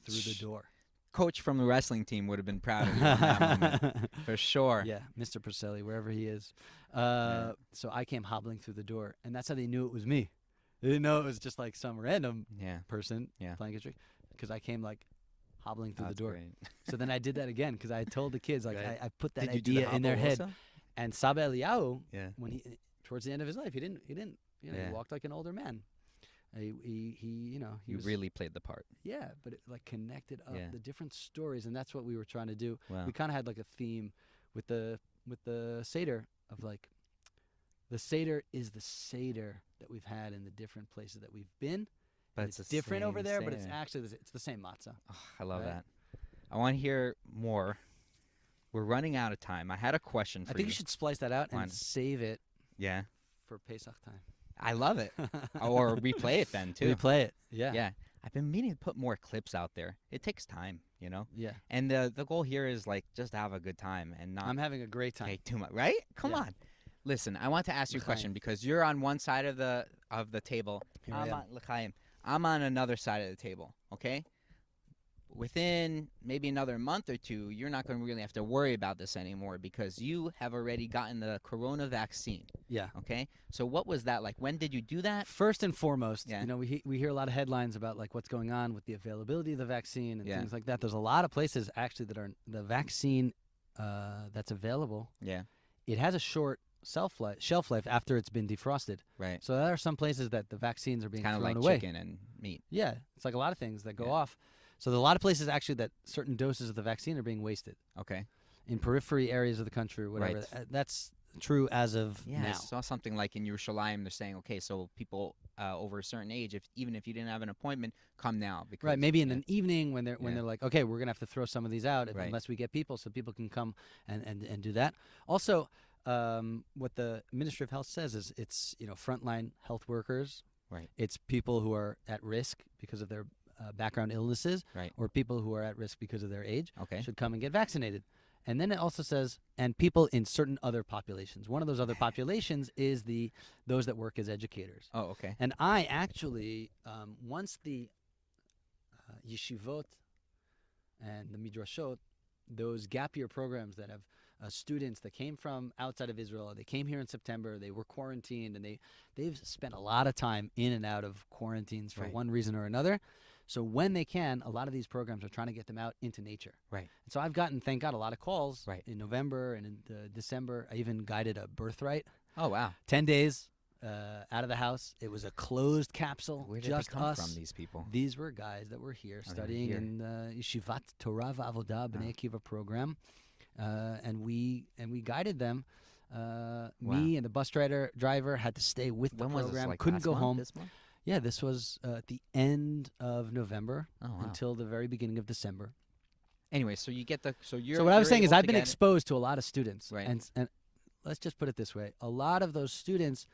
S2: through the door.
S3: Coach from the wrestling team would have been proud of you in that moment. For sure.
S2: Yeah, Mr. Purcelli, wherever he is.
S3: Yeah.
S2: So I came hobbling through the door, and that's how they knew it was me. They didn't know it was just like some random
S3: Yeah.
S2: person
S3: Yeah.
S2: playing a trick, because I came like hobbling through
S3: That's
S2: the door.
S3: great.
S2: So then I did that again because I told the kids, like,
S3: Good.
S2: I put that
S3: Did you do the
S2: idea in their
S3: hobble
S2: head.
S3: also?
S2: And Saba Eliyahu,
S3: Yeah.
S2: when he towards the end of his life, he didn't,
S3: Yeah.
S2: he walked like an older man. He
S3: You
S2: was,
S3: really played the part.
S2: yeah, but it like connected up
S3: Yeah.
S2: the different stories, and that's what we were trying to do.
S3: Wow.
S2: We kind of had like a theme with the Seder of like, the Seder is the Seder that we've had in the different places that we've been.
S3: But
S2: It's different
S3: the
S2: over
S3: same
S2: there, but it's
S3: Seder.
S2: actually it's the same matzah.
S3: Oh, I love
S2: Right?
S3: that. I want to hear more. We're running out of time. I had a question for
S2: I think you should splice that out
S3: Fine.
S2: and save it
S3: Yeah.
S2: for Pesach time.
S3: I love it. Or replay it then, too.
S2: Replay it. Yeah.
S3: Yeah. I've been meaning to put more clips out there. It takes time, you know?
S2: Yeah.
S3: And the goal here is, like, just to have a good time and not
S2: I'm having a great time.
S3: take too much. Right? Come
S2: Yeah.
S3: on. Listen, I want to ask you a
S2: L'chaim.
S3: question because you're on one side of the table.
S2: Here I am.
S3: L'chaim. I'm on another side of the table, okay? Within maybe another month or two, you're not going to really have to worry about this anymore because you have already gotten the corona vaccine,
S2: Yeah.
S3: okay? So what was that like? When did you do that?
S2: First and foremost,
S3: Yeah.
S2: you know, we hear a lot of headlines about like what's going on with the availability of the vaccine and
S3: Yeah.
S2: things like that. There's a lot of places actually that are the vaccine that's available.
S3: Yeah,
S2: It has a short shelf life after it's been defrosted.
S3: right.
S2: So there are some places that the vaccines are being
S3: Kind of
S2: thrown
S3: like
S2: away.
S3: chicken and meat.
S2: Yeah, it's like a lot of things that go
S3: Yeah.
S2: off. So there are a lot of places actually that certain doses of the vaccine are being wasted
S3: Okay.
S2: in periphery areas of the country or whatever.
S3: Right.
S2: That's true as of
S3: Yeah, I
S2: now.
S3: saw something like in Yerushalayim, they're saying, okay, so people over a certain age, even if you didn't have an appointment, come now. Because,
S2: Right, maybe in
S3: yeah.
S2: the evening when they're
S3: Yeah.
S2: like, okay, we're gonna have to throw some of these out
S3: Right.
S2: unless we get people, so people can come and do that. Also, what the Ministry of Health says is it's frontline health workers,
S3: Right.
S2: It's people who are at risk because of their background illnesses,
S3: Right.
S2: or people who are at risk because of their age
S3: Okay.
S2: should come and get vaccinated. And then it also says, and people in certain other populations. One of those other populations is those that work as educators.
S3: Oh, okay.
S2: And I actually, once the yeshivot and the midrashot, those gap year programs that have students that came from outside of Israel, they came here in September, they were quarantined, and they've spent a lot of time in and out of quarantines for
S3: Right.
S2: one reason or another. So when they can, a lot of these programs are trying to get them out into nature.
S3: Right.
S2: And so I've gotten, thank God, a lot of calls
S3: Right.
S2: in November and in December. I even guided a birthright.
S3: Oh, wow.
S2: 10 days out of the house. It was a closed capsule.
S3: Where did
S2: just
S3: they come
S2: us.
S3: from, these people?
S2: These were guys that were here
S3: Oh, they were
S2: studying
S3: here.
S2: in Yeshivat Torah V'Avodah B'nai Akiva program, and we guided them. Me and the bus driver had to stay with the
S3: When was
S2: program.
S3: this? Like
S2: Couldn't
S3: last
S2: go
S3: month,
S2: home.
S3: This month?
S2: Yeah, this was at the end of November
S3: Oh, wow.
S2: until the very beginning of December.
S3: Anyway, so you get the so you're.
S2: So what I was
S3: you're
S2: saying is
S3: able
S2: I've
S3: to
S2: been
S3: get it-
S2: exposed to a lot of students.
S3: Right.
S2: And let's just put it this way. A lot of those students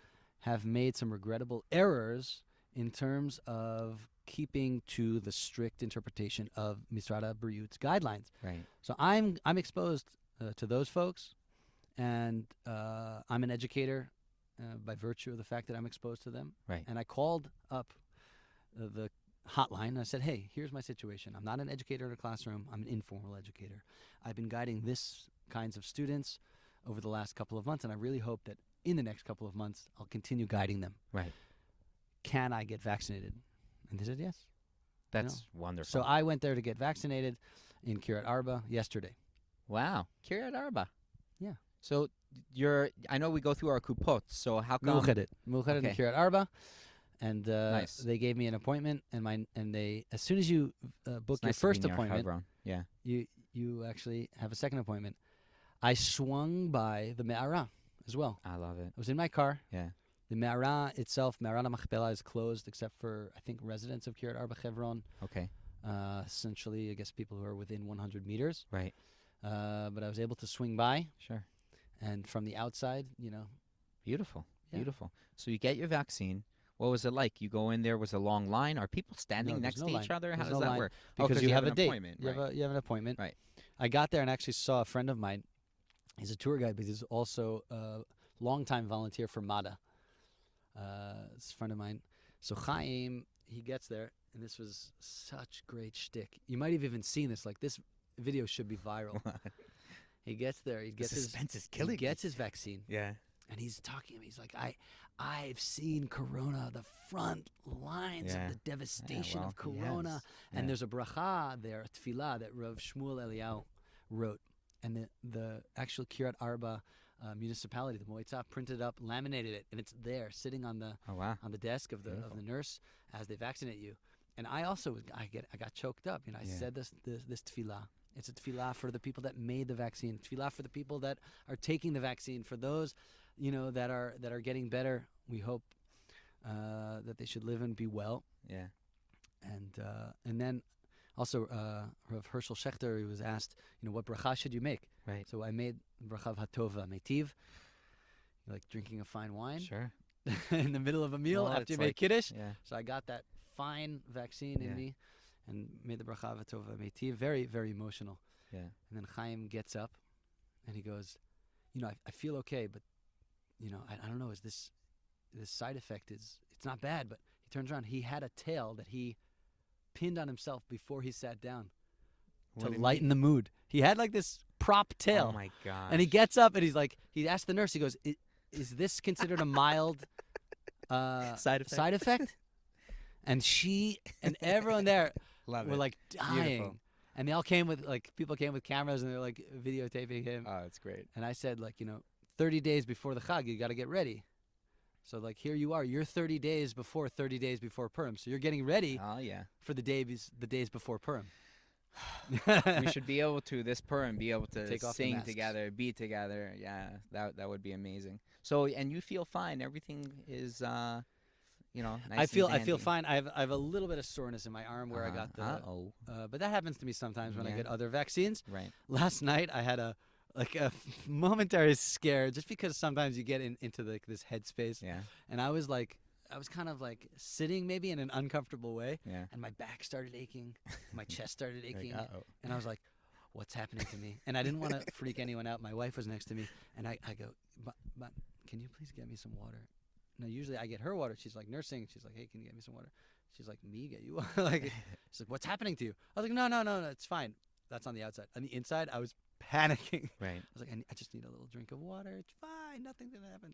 S2: have made some regrettable errors in terms of keeping to the strict interpretation of Misrad HaBriut's guidelines.
S3: Right.
S2: So I'm exposed to those folks, and I'm an educator by virtue of the fact that I'm exposed to them.
S3: Right.
S2: And I called up the hotline and I said, hey, here's my situation. I'm not an educator in a classroom. I'm an informal educator. I've been guiding this kinds of students over the last couple of months, and I really hope that in the next couple of months, I'll continue guiding them.
S3: Right.
S2: Can I get vaccinated? And they said yes.
S3: That's wonderful.
S2: So I went there to get vaccinated in Kiryat Arba yesterday.
S3: Wow. Kiryat Arba.
S2: Yeah.
S3: So I know we go through our kupot, so how come?
S2: Muchelet in
S3: Okay.
S2: Kiryat Arba. And
S3: Nice.
S2: they gave me an appointment, and they, as soon as you book
S3: It's
S2: your
S3: nice to
S2: first
S3: be near
S2: appointment,
S3: Hebron. Yeah.
S2: you actually have a second appointment. I swung by the Me'ara as well.
S3: I love it.
S2: I was in my car.
S3: Yeah.
S2: The Me'ara itself, Me'ara Machpelah, is closed except for, I think, residents of Kiryat Arba Hebron.
S3: Okay.
S2: Essentially, I guess people who are within 100 meters.
S3: Right.
S2: But I was able to swing by,
S3: Sure.
S2: and from the outside,
S3: Beautiful.
S2: Yeah.
S3: Beautiful. So you get your vaccine. What was it like? You go in there, was a long line? Are people standing
S2: No,
S3: next
S2: there's
S3: to
S2: no
S3: each
S2: line.
S3: other? How
S2: There's
S3: does
S2: no
S3: that
S2: line
S3: work?
S2: because you have a
S3: an
S2: date.
S3: appointment.
S2: You have an appointment.
S3: Right.
S2: I got there and actually saw a friend of mine. He's a tour guide, but he's also a longtime volunteer for MADA. It's a friend of mine. So Chaim, he gets there, and this was such great shtick. You might have even seen this. Like, this video should be viral. He gets there. He gets
S3: suspense is
S2: he
S3: killing
S2: gets his vaccine.
S3: Yeah.
S2: And he's talking to me. He's like, I've seen Corona, the front lines
S3: Yeah.
S2: of the devastation
S3: well,
S2: of Corona.
S3: yes.
S2: And
S3: Yeah.
S2: there's a bracha there, a tefillah, that Rav Shmuel Eliyahu wrote. And the actual Kiryat Arba municipality, the Moitzah, printed up, laminated it, and it's there, sitting on the
S3: Oh, wow.
S2: desk of the
S3: Beautiful.
S2: nurse as they vaccinate you. And I also I got choked up. I
S3: Yeah.
S2: said this tefillah. It's a tefillah for the people that made the vaccine. Tefillah for the people that are taking the vaccine. For those, that are getting better. We hope that they should live and be well.
S3: Yeah.
S2: And then also Rav Herschel Schechter, he was asked, what bracha should you make?
S3: Right.
S2: So I made bracha v'hatova metiv, like drinking a fine wine
S3: Sure.
S2: in the middle of a meal
S3: Well,
S2: after
S3: it's
S2: you make
S3: like-
S2: kiddush.
S3: Yeah.
S2: So I got that fine vaccine
S3: Yeah.
S2: in me and made the bracha v'hatova metiv. Very, very emotional.
S3: Yeah.
S2: And then Chaim gets up and he goes, I feel okay, but, I don't know, is this side effect it's not bad, but he turns around. He had a tail that he pinned on himself before he sat down
S3: What
S2: to
S3: do you
S2: lighten
S3: mean?
S2: the mood. He had like this prop tail.
S3: Oh, my God.
S2: And he gets up and he's like, he asked the nurse, he goes, is this considered a mild
S3: Side effect?
S2: side effect? And she and everyone there
S3: Love
S2: were
S3: it.
S2: like dying.
S3: Beautiful.
S2: And they all came with, people came with cameras and they're like videotaping him.
S3: Oh, it's great.
S2: And I said, 30 days before the Chag, you got to get ready. So, here you are. You're 30 days before Purim. So you're getting ready
S3: Oh, yeah.
S2: for the days before Purim.
S3: We should be able to, this Purim, be able to
S2: Take off the
S3: sing
S2: masks.
S3: together, be together. Yeah, that would be amazing. So, and you feel fine. Everything is, nice
S2: I feel
S3: and dandy.
S2: fine. I have a little bit of soreness in my arm where I got the.
S3: Uh-oh.
S2: But that happens to me sometimes when I
S3: Yeah.
S2: get other vaccines.
S3: Right.
S2: Last night I had a momentary scare just because sometimes you get into this headspace,
S3: Yeah.
S2: and I was kind of sitting maybe in an uncomfortable way,
S3: Yeah.
S2: and my back started aching, my chest started
S3: Like,
S2: aching,
S3: uh-oh.
S2: and I was like, "What's happening to me?" And I didn't want to freak anyone out. My wife was next to me, and I go, "But can you please get me some water?" No, usually I get her water. She's like nursing. She's like, "Hey, can you get me some water?" She's like, "Me get you water?" She's like, "What's happening to you?" I was like, No, it's fine. That's on the outside. On the inside, I was panicking.
S3: Right.
S2: I was like, I just need a little drink of water. It's fine. Nothing's gonna happen.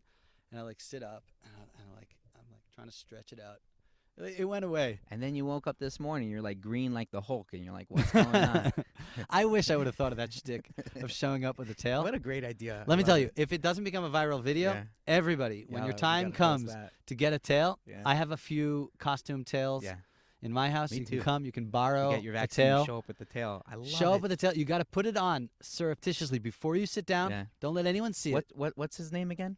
S2: And I sit up and I'm trying to stretch it out. It went away.
S3: And then you woke up this morning, you're like green like the Hulk, and you're like, what's going on?
S2: I wish I would have thought of that shtick of showing up with a tail.
S3: What a great idea.
S2: Let me tell you, if it doesn't become a viral video,
S3: Yeah.
S2: everybody, when
S3: Yeah,
S2: your
S3: we
S2: time
S3: gotta post
S2: comes
S3: that.
S2: to get a tail,
S3: Yeah.
S2: I have a few costume tails
S3: Yeah.
S2: in my house.
S3: Me
S2: You
S3: too.
S2: can come, you can borrow
S3: You get your
S2: a
S3: vaccine,
S2: tail.
S3: show up with the tail. I love
S2: Show
S3: it.
S2: up with a tail. You got to put it on surreptitiously before you sit down.
S3: Yeah.
S2: Don't let anyone see it.
S3: What's his name again?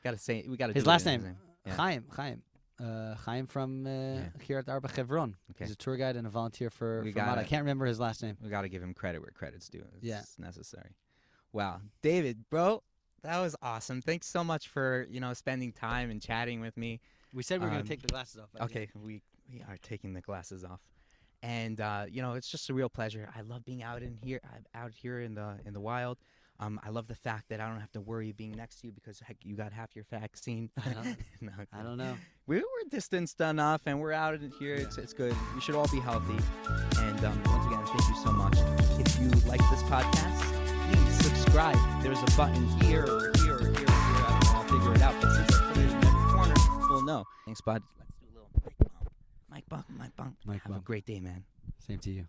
S3: Gotta say, we gotta.
S2: His
S3: do
S2: last
S3: it,
S2: name,
S3: Yeah.
S2: Chaim. Chaim from Kiryat Arba Hebron.
S3: Okay.
S2: He's a tour guide and a volunteer for
S3: We
S2: Mada.
S3: gotta-
S2: I can't remember his last name.
S3: We gotta give him credit where credit's due. It's
S2: Yeah.
S3: necessary. Wow, David, bro, that was awesome. Thanks so much for spending time and chatting with me.
S2: We said we were going
S3: Um,
S2: to take the glasses off. by the
S3: Okay, we are taking the glasses off, and it's just a real pleasure. I love being out here in the wild. I love the fact that I don't have to worry being next to you because heck, you got half your vaccine. No,
S2: I don't know.
S3: we're distanced enough, and we're out in here. It's good. We should all be healthy. And once again, thank you so much. If you like this podcast, please subscribe. subscribe, there's a button here or here or here or here. I don't know, I'll figure it out. But since I put it in every corner, we'll know. Thanks, bud. Let's do a little mic bump. Mic bump.
S2: Mic
S3: Have a
S2: bump.
S3: great day, man.
S2: Same to you.